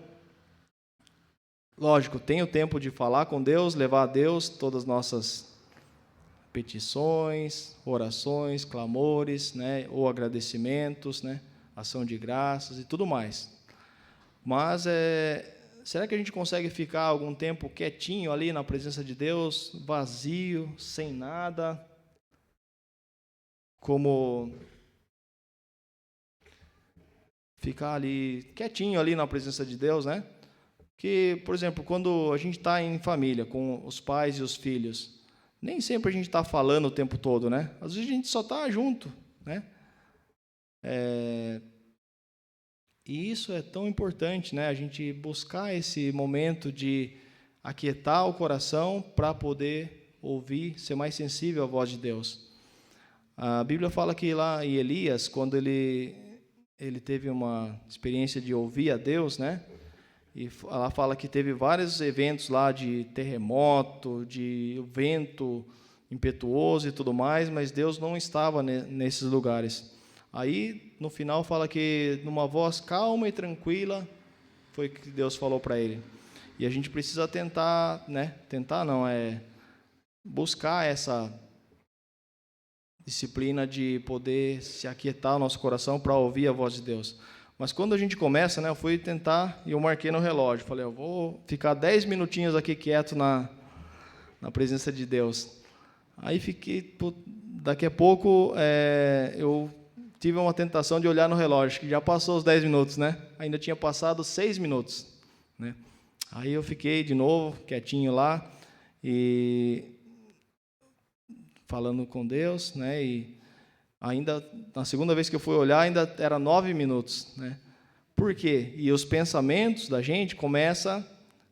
lógico, tem o tempo de falar com Deus, levar a Deus todas as nossas petições, orações, clamores, né, ou agradecimentos, né, ação de graças e tudo mais. Mas será que a gente consegue ficar algum tempo quietinho ali na presença de Deus, vazio, sem nada, como ficar ali quietinho ali na presença de Deus, né? Que, por exemplo, quando a gente está em família com os pais e os filhos, nem sempre a gente está falando o tempo todo, né? Às vezes a gente só está junto, né? E isso é tão importante, né? A gente buscar esse momento de aquietar o coração para poder ouvir, ser mais sensível à voz de Deus. A Bíblia fala que lá em Elias, quando ele teve uma experiência de ouvir a Deus, né? E ela fala que teve vários eventos lá de terremoto, de vento impetuoso e tudo mais, mas Deus não estava nesses lugares. Aí, no final, fala que numa voz calma e tranquila, foi que Deus falou para ele. E a gente precisa tentar, né? Tentar não, buscar essa disciplina de poder se aquietar o nosso coração para ouvir a voz de Deus. Mas quando a gente começa, né, eu fui tentar e eu marquei no relógio. Falei, eu vou ficar 10 minutinhos aqui quieto na presença de Deus. Aí fiquei, daqui a pouco eu tive uma tentação de olhar no relógio, que já passou os 10 minutos, né? Ainda tinha passado 6 minutos, né? Aí eu fiquei de novo quietinho lá e falando com Deus, né? E ainda, na segunda vez que eu fui olhar, ainda era 9 minutos, né? Por quê? E os pensamentos da gente começam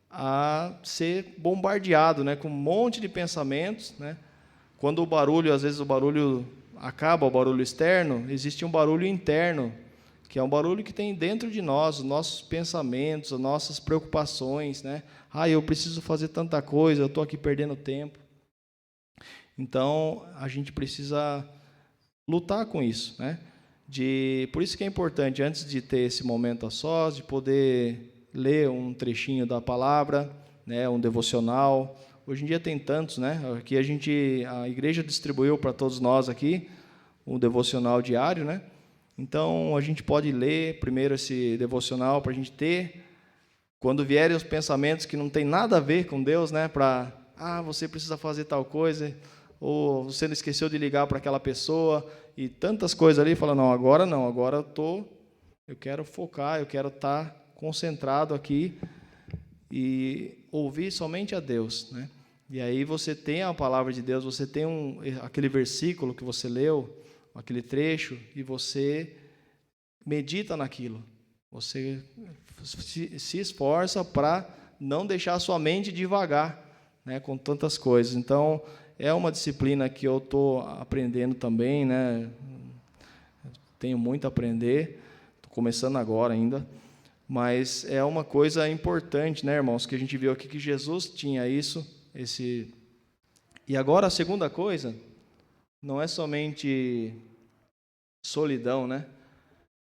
a ser bombardeado, né? Com um monte de pensamentos, né? Quando o barulho, às vezes o barulho acaba, o barulho externo, existe um barulho interno, que é um barulho que tem dentro de nós, os nossos pensamentos, as nossas preocupações, né? Eu preciso fazer tanta coisa, eu estou aqui perdendo tempo. Então, a gente precisa lutar com isso, né? Por isso que é importante, antes de ter esse momento a sós, de poder ler um trechinho da palavra, né, um devocional. Hoje em dia tem tantos, né? Aqui a igreja distribuiu para todos nós aqui um devocional diário, né? Então a gente pode ler primeiro esse devocional para a gente ter, quando vierem os pensamentos que não tem nada a ver com Deus, né? Você precisa fazer tal coisa, ou você não esqueceu de ligar para aquela pessoa, e tantas coisas ali, fala, não, agora eu quero focar, eu quero estar concentrado aqui e ouvir somente a Deus, né? E aí você tem a palavra de Deus, você tem aquele versículo que você leu, aquele trecho, e você medita naquilo. Você se esforça para não deixar a sua mente divagar, né, com tantas coisas. Então, é uma disciplina que eu estou aprendendo também, né? Tenho muito a aprender, estou começando agora ainda, mas é uma coisa importante, né, irmãos, que a gente viu aqui que Jesus tinha isso, E agora a segunda coisa, não é somente solidão, né?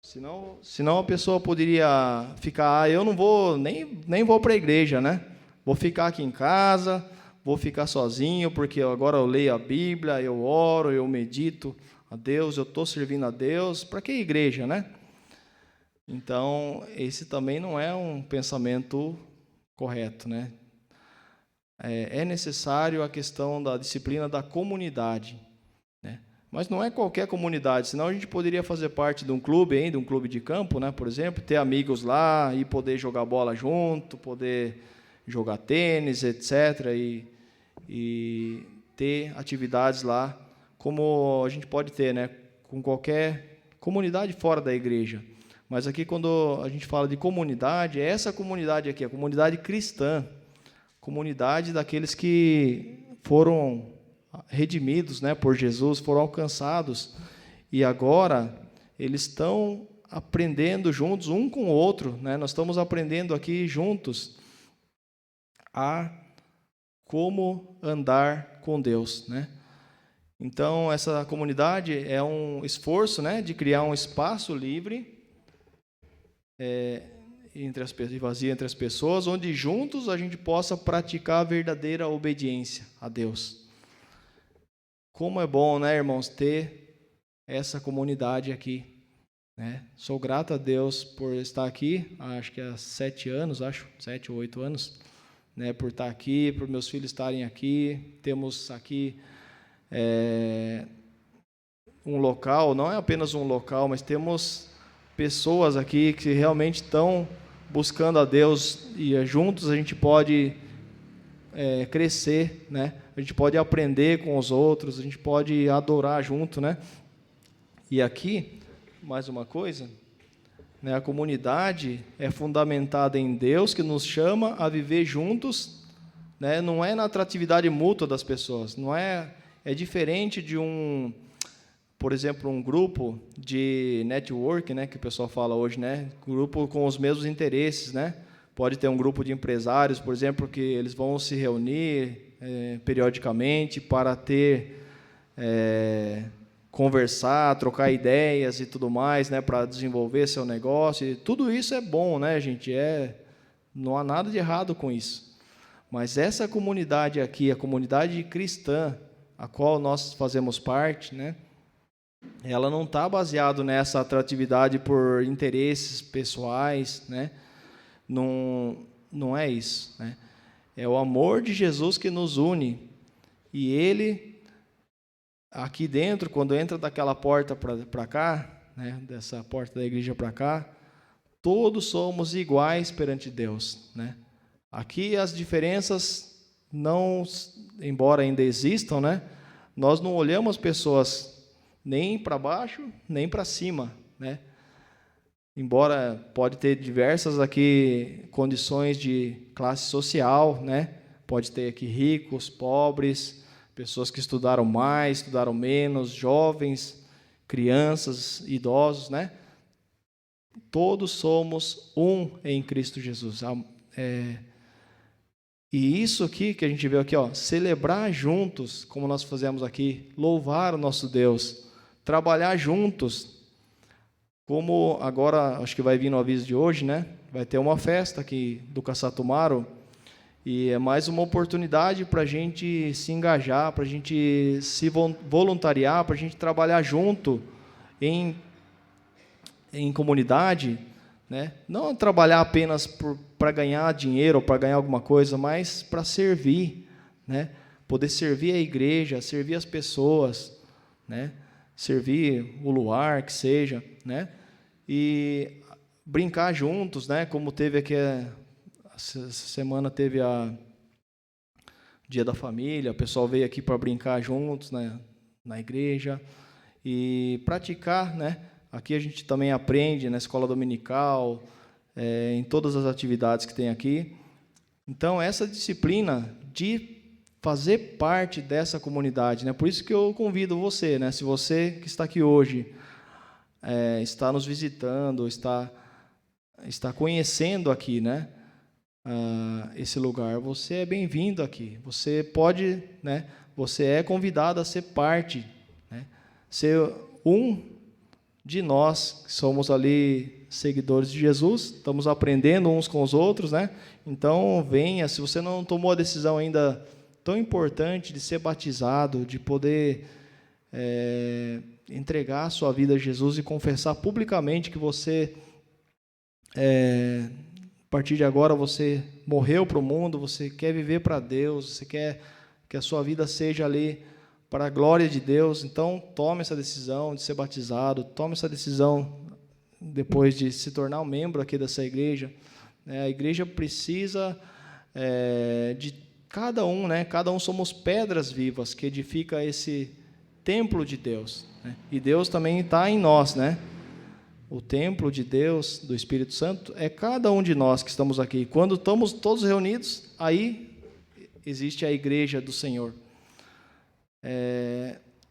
Senão a pessoa poderia ficar, eu não vou, nem vou para a igreja, né? Vou ficar aqui em casa, vou ficar sozinho, porque agora eu leio a Bíblia, eu oro, eu medito a Deus, eu estou servindo a Deus. Para que igreja, né? Então, esse também não é um pensamento correto, né? É necessário a questão da disciplina da comunidade, né? Mas não é qualquer comunidade, senão a gente poderia fazer parte de um clube, de um clube de campo, né? Por exemplo, ter amigos lá e poder jogar bola junto, poder jogar tênis, etc., e ter atividades lá, como a gente pode ter, né, com qualquer comunidade fora da igreja. Mas aqui, quando a gente fala de comunidade, é essa comunidade aqui, a comunidade cristã, comunidade daqueles que foram redimidos, né, por Jesus, foram alcançados, e agora eles estão aprendendo juntos, um com o outro, né? Nós estamos aprendendo aqui juntos a como andar com Deus, né? Então, essa comunidade é um esforço, né, de criar um espaço livre vazio entre as pessoas, onde juntos a gente possa praticar a verdadeira obediência a Deus. Como é bom, né, irmãos, ter essa comunidade aqui, né? Sou grato a Deus por estar aqui, acho que há 7 ou 8 anos, né, por estar aqui, por meus filhos estarem aqui. Temos aqui um local, não é apenas um local, mas temos pessoas aqui que realmente estão buscando a Deus, e juntos a gente pode crescer, né? A gente pode aprender com os outros, a gente pode adorar junto, né? E aqui, mais uma coisa, né, a comunidade é fundamentada em Deus, que nos chama a viver juntos, né? Não é na atratividade mútua das pessoas, não é diferente de por exemplo, um grupo de network, né, que o pessoal fala hoje, né, grupo com os mesmos interesses, né? Pode ter um grupo de empresários, por exemplo, que eles vão se reunir periodicamente para conversar, trocar ideias e tudo mais, né, para desenvolver seu negócio. E tudo isso é bom, né, gente? Não há nada de errado com isso. Mas essa comunidade aqui, a comunidade cristã, a qual nós fazemos parte, né, ela não está baseada nessa atratividade por interesses pessoais, né? Não é isso, né? É o amor de Jesus que nos une. E Ele, aqui dentro, quando entra daquela porta para cá, né, dessa porta da igreja para cá, todos somos iguais perante Deus, né? Aqui as diferenças, embora ainda existam, né, nós não olhamos pessoas nem para baixo, nem para cima, né? Embora pode ter diversas aqui condições de classe social, né? Pode ter aqui ricos, pobres, pessoas que estudaram mais, estudaram menos, jovens, crianças, idosos, né? Todos somos um em Cristo Jesus. E isso aqui que a gente vê aqui, celebrar juntos, como nós fazemos aqui, louvar o nosso Deus, trabalhar juntos, Como agora, acho que vai vir no aviso de hoje, né? Vai ter uma festa aqui do Caçatumaro, e é mais uma oportunidade para a gente se engajar, para a gente se voluntariar, para a gente trabalhar junto em comunidade, né? Não trabalhar apenas para ganhar dinheiro ou para ganhar alguma coisa, mas para servir, né? Poder servir a igreja, servir as pessoas, né? Servir o luar, que seja, né? E brincar juntos, né? Como teve aqui essa semana, teve a Dia da Família, o pessoal veio aqui para brincar juntos, né? Na igreja e praticar, né? Aqui a gente também aprende na escola dominical, em todas as atividades que tem aqui. Então, essa disciplina de fazer parte dessa comunidade, né? Por isso que eu convido você, né? Se você que está aqui hoje está nos visitando, está conhecendo aqui, né? Esse lugar, você é bem-vindo aqui. Você pode, né? Você é convidado a ser parte, né? Ser um de nós que somos ali seguidores de Jesus, estamos aprendendo uns com os outros, né? Então venha, se você não tomou a decisão ainda tão importante de ser batizado, de poder entregar a sua vida a Jesus e confessar publicamente que você, a partir de agora, você morreu para o mundo, você quer viver para Deus, você quer que a sua vida seja ali para a glória de Deus, então tome essa decisão de ser batizado, tome essa decisão depois de se tornar um membro aqui dessa igreja. A igreja precisa de cada um, né? Cada um somos pedras vivas que edifica esse templo de Deus, né? E Deus também está em nós, né? O templo de Deus, do Espírito Santo, é cada um de nós que estamos aqui. Quando estamos todos reunidos, aí existe a igreja do Senhor.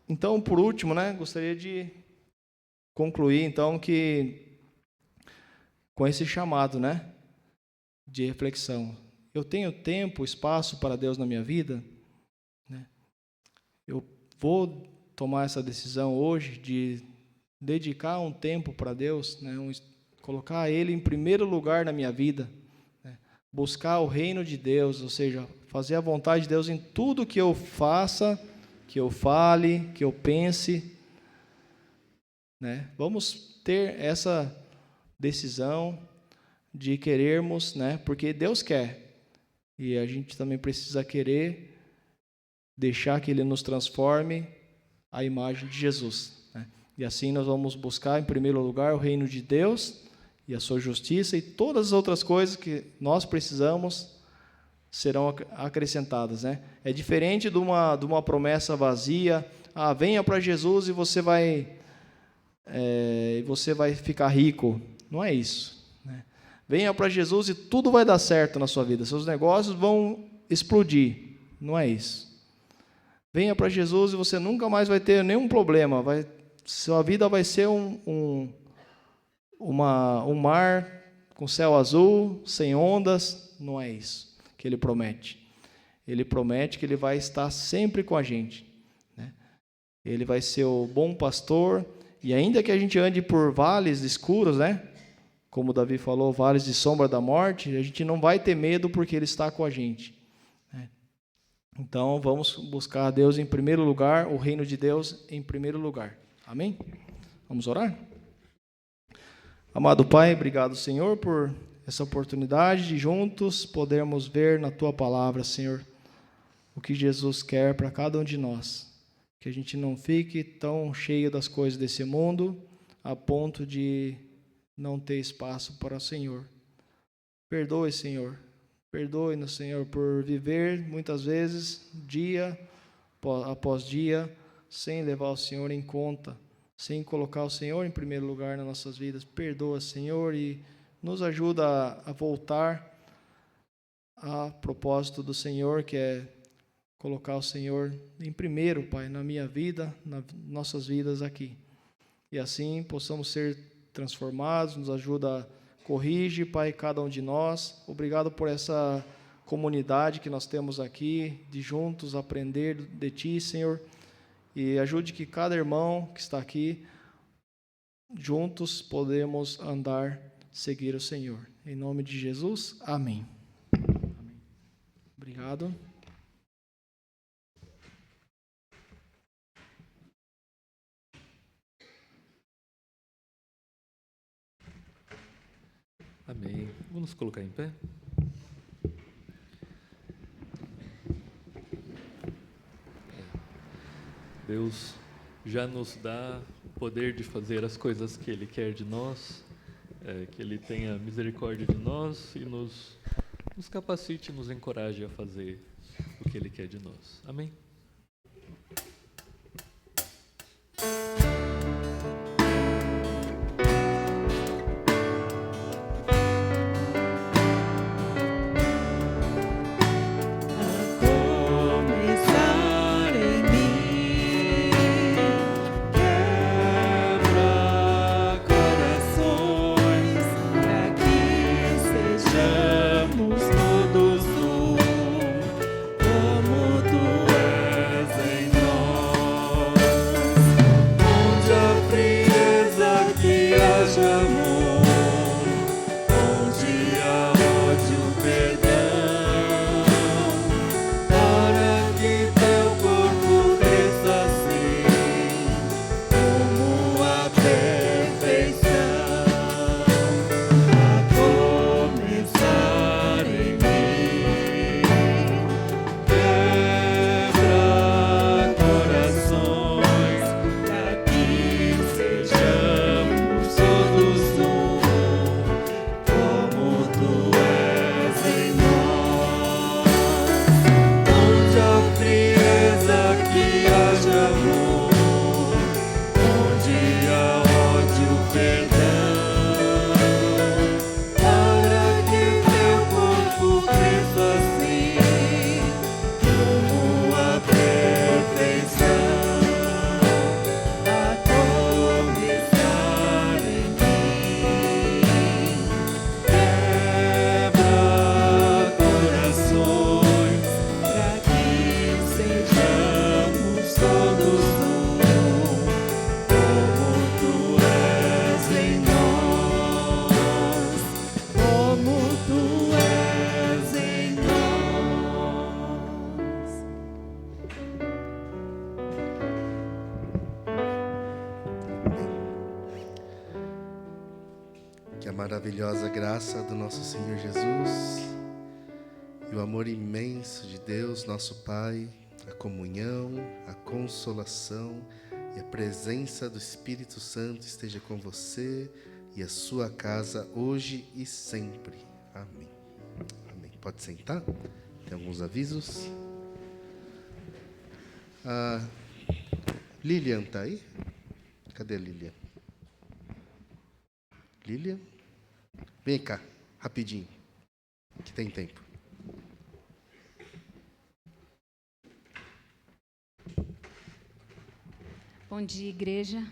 Então, por último, né, gostaria de concluir, então, que com esse chamado, né, de reflexão. Eu tenho tempo, espaço para Deus na minha vida, né? Eu vou tomar essa decisão hoje de dedicar um tempo para Deus, né, colocar Ele em primeiro lugar na minha vida, né, buscar o reino de Deus, ou seja, fazer a vontade de Deus em tudo que eu faça, que eu fale, que eu pense, né? Vamos ter essa decisão de querermos, né? Porque Deus quer, e a gente também precisa querer deixar que Ele nos transforme à imagem de Jesus, né? E assim nós vamos buscar em primeiro lugar o reino de Deus e a sua justiça, e todas as outras coisas que nós precisamos serão acrescentadas, né? É diferente de uma promessa vazia. Venha para Jesus e você vai ficar rico. Não é isso, né? Venha para Jesus e tudo vai dar certo na sua vida. Seus negócios vão explodir. Não é isso. Venha para Jesus e você nunca mais vai ter nenhum problema. Sua vida vai ser um mar com céu azul, sem ondas. Não é isso que Ele promete. Ele promete que Ele vai estar sempre com a gente, né? Ele vai ser o bom pastor, e ainda que a gente ande por vales escuros, né? Como Davi falou, vales de sombra da morte, a gente não vai ter medo porque Ele está com a gente, né? Então, vamos buscar Deus em primeiro lugar, o reino de Deus em primeiro lugar. Amém? Vamos orar? Amado Pai, obrigado, Senhor, por essa oportunidade de juntos podermos ver na Tua palavra, Senhor, o que Jesus quer para cada um de nós. Que a gente não fique tão cheio das coisas desse mundo a ponto de não ter espaço para o Senhor. Perdoe, Senhor. Perdoe-nos, Senhor, por viver muitas vezes, dia após dia, sem levar o Senhor em conta, sem colocar o Senhor em primeiro lugar nas nossas vidas. Perdoa, Senhor, e nos ajuda a voltar a propósito do Senhor, que é colocar o Senhor em primeiro, Pai, na minha vida, nas nossas vidas aqui. E assim possamos ser transformados, nos ajuda, corrige, Pai, cada um de nós. Obrigado por essa comunidade que nós temos aqui, de juntos aprender de Ti, Senhor. E ajude que cada irmão que está aqui juntos podemos andar, seguir o Senhor. Em nome de Jesus, amém. Obrigado. Amém. Vamos colocar em pé? Deus já nos dá o poder de fazer as coisas que Ele quer de nós, que Ele tenha misericórdia de nós e nos capacite, nos encoraje a fazer o que Ele quer de nós. Amém? Maravilhosa graça do nosso Senhor Jesus e o amor imenso de Deus, nosso Pai, a comunhão, a consolação e a presença do Espírito Santo esteja com você e a sua casa hoje e sempre. Amém. Amém. Pode sentar? Tem alguns avisos. A Lilian está aí? Cadê a Lilian? Lilian? Vem cá, rapidinho, que tem tempo. Bom dia, igreja.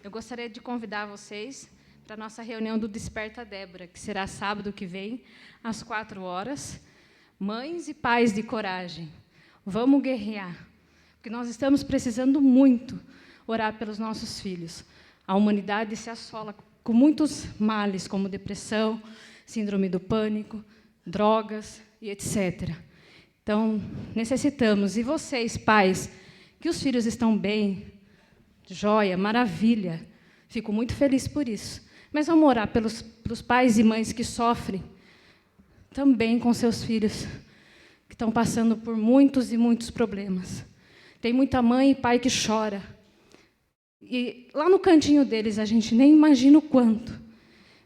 Eu gostaria de convidar vocês para a nossa reunião do Desperta Débora, que será sábado que vem, às 4h. Mães e pais de coragem, vamos guerrear, porque nós estamos precisando muito orar pelos nossos filhos. A humanidade se assola com muitos males, como depressão, síndrome do pânico, drogas e etc. Então, necessitamos. E vocês, pais, que os filhos estão bem, joia, maravilha. Fico muito feliz por isso. Mas vamos orar pelos pais e mães que sofrem também com seus filhos, que estão passando por muitos e muitos problemas. Tem muita mãe e pai que chora. E lá no cantinho deles, a gente nem imagina o quanto.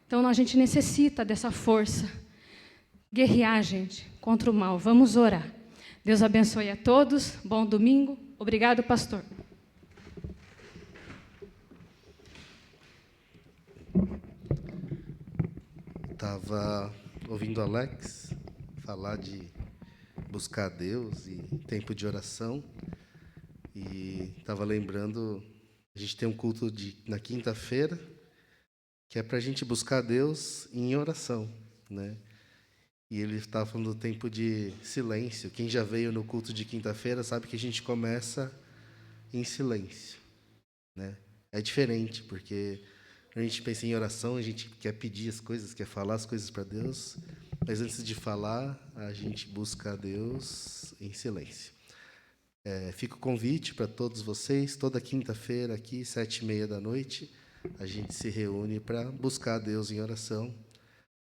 Então, a gente necessita dessa força. Guerrear, gente, contra o mal. Vamos orar. Deus abençoe a todos. Bom domingo. Obrigado, pastor. Estava ouvindo Alex falar de buscar Deus e tempo de oração. E estava lembrando... A gente tem um culto na quinta-feira, que é para a gente buscar Deus em oração, né? E ele estava falando do tempo de silêncio. Quem já veio no culto de quinta-feira sabe que a gente começa em silêncio, né? É diferente, porque a gente pensa em oração, a gente quer pedir as coisas, quer falar as coisas para Deus, mas antes de falar, a gente busca a Deus em silêncio. Fica o convite para todos vocês, toda quinta-feira aqui, 7h30, a gente se reúne para buscar a Deus em oração,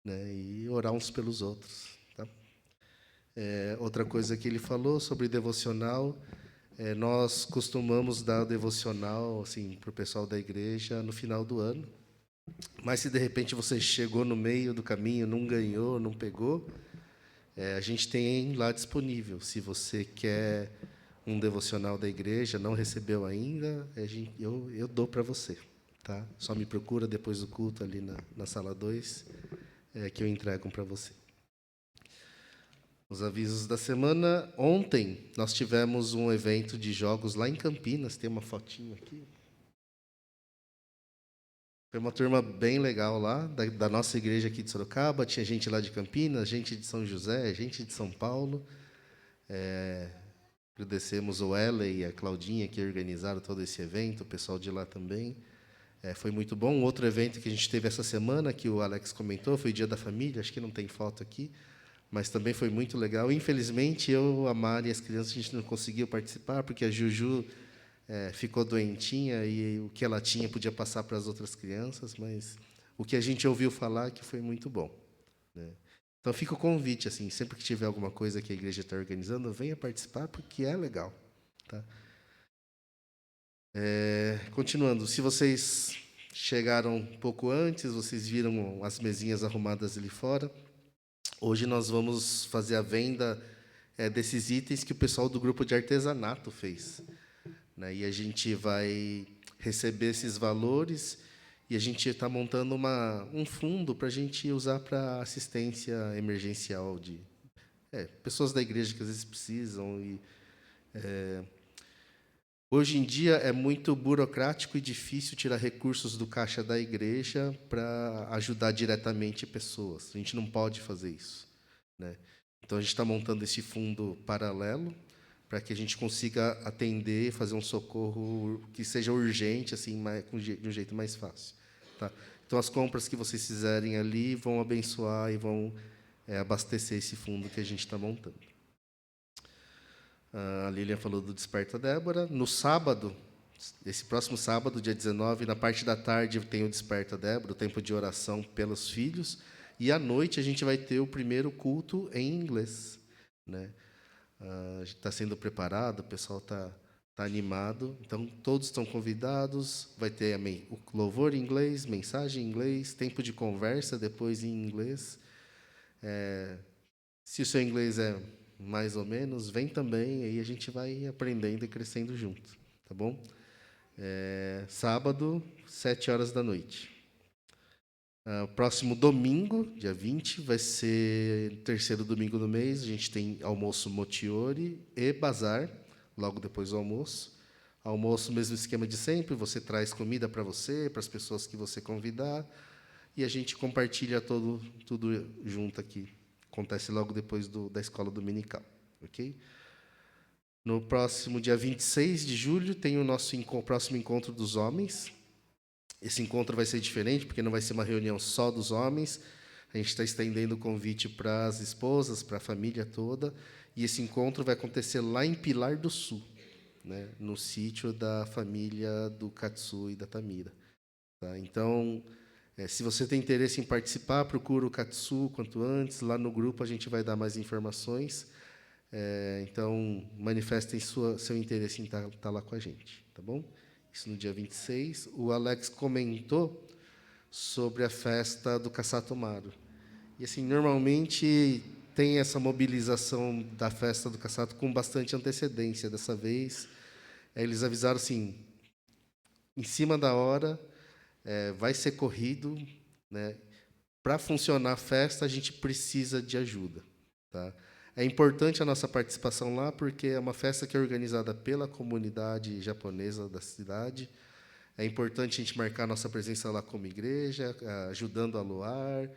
né, e orar uns pelos outros. Tá? Outra coisa que ele falou sobre devocional, nós costumamos dar o devocional assim, para o pessoal da igreja no final do ano, mas se de repente você chegou no meio do caminho, não ganhou, não pegou, a gente tem lá disponível. Se você quer um devocional da igreja, não recebeu ainda, eu dou para você. Tá? Só me procura depois do culto ali na sala 2, que eu entrego para você. Os avisos da semana. Ontem nós tivemos um evento de jogos lá em Campinas, tem uma fotinho aqui. Foi uma turma bem legal lá, da nossa igreja aqui de Sorocaba, tinha gente lá de Campinas, gente de São José, gente de São Paulo. Agradecemos o Ellen e a Claudinha que organizaram todo esse evento, o pessoal de lá também. Foi muito bom. Outro evento que a gente teve essa semana, que o Alex comentou, foi o Dia da Família, acho que não tem foto aqui, mas também foi muito legal. Infelizmente, eu, a Mari e as crianças, a gente não conseguiu participar, porque a Juju ficou doentinha e o que ela tinha podia passar para as outras crianças, mas o que a gente ouviu falar é que foi muito bom. Né? Então, fica o convite, assim, sempre que tiver alguma coisa que a igreja está organizando, venha participar, porque é legal. Tá? Continuando, se vocês chegaram um pouco antes, vocês viram as mesinhas arrumadas ali fora. Hoje nós vamos fazer a venda desses itens que o pessoal do grupo de artesanato fez. Né? E a gente vai receber esses valores e a gente está montando um fundo para a gente usar para assistência emergencial de pessoas da igreja que às vezes precisam. Hoje em dia é muito burocrático e difícil tirar recursos do caixa da igreja para ajudar diretamente pessoas. A gente não pode fazer isso. Né? Então, a gente está montando esse fundo paralelo para que a gente consiga atender, fazer um socorro que seja urgente, assim, de um jeito mais fácil. Tá? Então, as compras que vocês fizerem ali vão abençoar e vão abastecer esse fundo que a gente está montando. A Lilian falou do Desperta Débora. No sábado, esse próximo sábado, dia 19, na parte da tarde, tem o Desperta Débora, o tempo de oração pelos filhos. E à noite a gente vai ter o primeiro culto em inglês. Né? A gente está sendo preparado, o pessoal está animado. Então, todos estão convidados. Vai ter o louvor em inglês, mensagem em inglês, tempo de conversa depois em inglês. Se o seu inglês é mais ou menos, vem também, aí a gente vai aprendendo e crescendo junto, tá bom? Sábado, 7h. Próximo domingo, dia 20, vai ser o terceiro domingo do mês, a gente tem almoço Motiori e bazar, logo depois do almoço. Almoço, mesmo esquema de sempre, você traz comida para você, para as pessoas que você convidar, e a gente compartilha tudo junto aqui. Acontece logo depois da escola dominical. Okay? No próximo dia 26 de julho, tem o nosso próximo encontro dos homens. Esse encontro vai ser diferente, porque não vai ser uma reunião só dos homens. A gente está estendendo o convite para as esposas, para a família toda. E esse encontro vai acontecer lá em Pilar do Sul, né? No sítio da família do Katsu e da Tamira. Tá? Então, se você tem interesse em participar, procura o Katsu quanto antes. Lá no grupo a gente vai dar mais informações. Então, manifestem seu interesse em estar lá com a gente. Tá bom? Isso no dia 26. O Alex comentou sobre a festa do Kasatomaru. E, assim, normalmente tem essa mobilização da festa do Kassato com bastante antecedência. Dessa vez, eles avisaram assim, em cima da hora, vai ser corrido, né? Para funcionar a festa, a gente precisa de ajuda. Tá? É importante a nossa participação lá, porque é uma festa que é organizada pela comunidade japonesa da cidade. É importante a gente marcar a nossa presença lá como igreja, ajudando a Luar,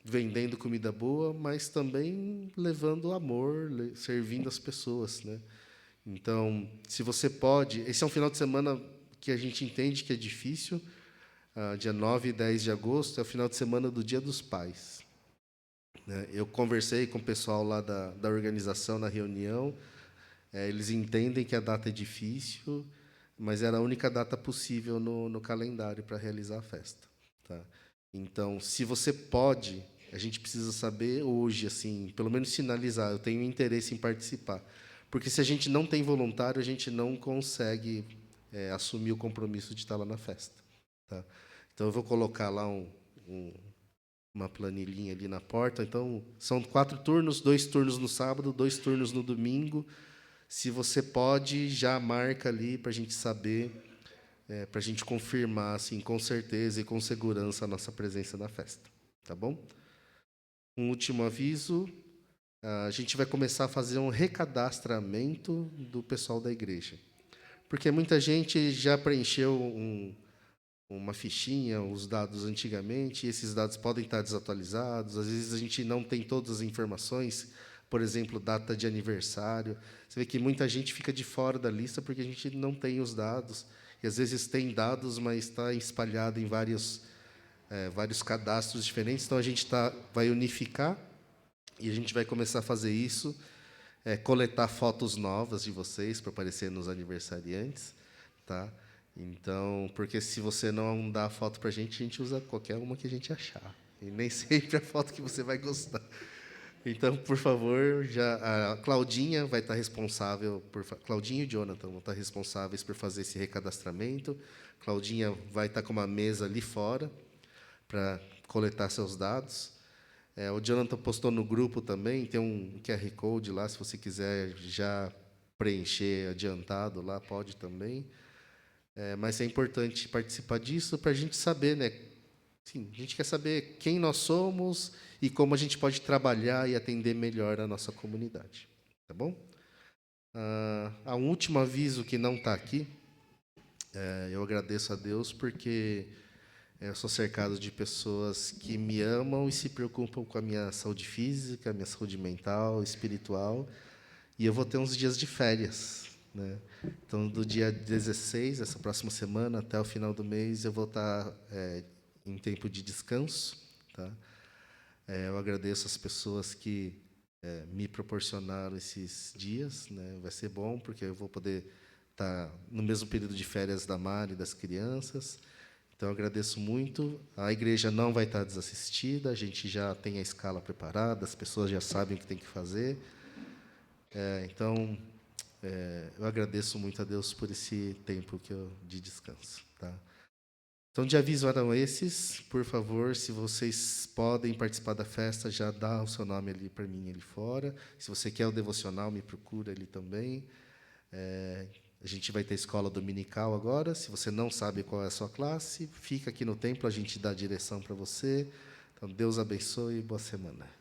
vendendo comida boa, mas também levando amor, servindo as pessoas. Né? Então, se você pode... Esse é um final de semana que a gente entende que é difícil, dia 9 e 10 de agosto, é o final de semana do Dia dos Pais. Eu conversei com o pessoal lá da organização na reunião, eles entendem que a data é difícil, mas era a única data possível no calendário para realizar a festa. Tá? Então, se você pode, a gente precisa saber hoje, assim, pelo menos sinalizar, eu tenho interesse em participar. Porque se a gente não tem voluntário, a gente não consegue assumir o compromisso de estar lá na festa. Tá? Então, eu vou colocar lá uma planilhinha ali na porta. Então, são 4 turnos, 2 turnos no sábado, 2 turnos no domingo. Se você pode, já marca ali para a gente saber, para a gente confirmar, assim, com certeza e com segurança a nossa presença na festa. Tá bom? Um último aviso, a gente vai começar a fazer um recadastramento do pessoal da igreja. Porque muita gente já preencheu uma fichinha, os dados antigamente, e esses dados podem estar desatualizados, às vezes a gente não tem todas as informações, por exemplo, data de aniversário. Você vê que muita gente fica de fora da lista porque a gente não tem os dados, e às vezes tem dados, mas está espalhado em vários cadastros diferentes, então a gente vai unificar, e a gente vai começar a fazer isso, coletar fotos novas de vocês para aparecer nos aniversariantes, tá? Então, porque se você não dá a foto para a gente usa qualquer uma que a gente achar. E nem sempre a foto que você vai gostar. Então, por favor, a Claudinha vai estar responsável Claudinha e o Jonathan vão estar responsáveis por fazer esse recadastramento. Claudinha vai estar com uma mesa ali fora para coletar seus dados. O Jonathan postou no grupo também, tem um QR Code lá, se você quiser já preencher adiantado lá, pode também. Mas é importante participar disso para a gente saber, né? Sim, a gente quer saber quem nós somos e como a gente pode trabalhar e atender melhor a nossa comunidade. Tá bom? Há um último aviso que não está aqui. Eu agradeço a Deus porque eu sou cercado de pessoas que me amam e se preocupam com a minha saúde física, a minha saúde mental, espiritual. E eu vou ter uns dias de férias, né? Então, do dia 16, essa próxima semana, até o final do mês, eu vou estar em tempo de descanso. Tá? Eu agradeço as pessoas que me proporcionaram esses dias. Né? Vai ser bom, porque eu vou poder estar no mesmo período de férias da Mari e das crianças. Então, eu agradeço muito. A igreja não vai estar desassistida, a gente já tem a escala preparada, as pessoas já sabem o que tem que fazer. Então, eu agradeço muito a Deus por esse tempo de descanso. Tá? Então, de aviso eram esses. Por favor, se vocês podem participar da festa, já dá o seu nome ali para mim, ali fora. Se você quer o devocional, me procura ali também. A gente vai ter escola dominical agora. Se você não sabe qual é a sua classe, fica aqui no templo, a gente dá a direção para você. Então, Deus abençoe e boa semana.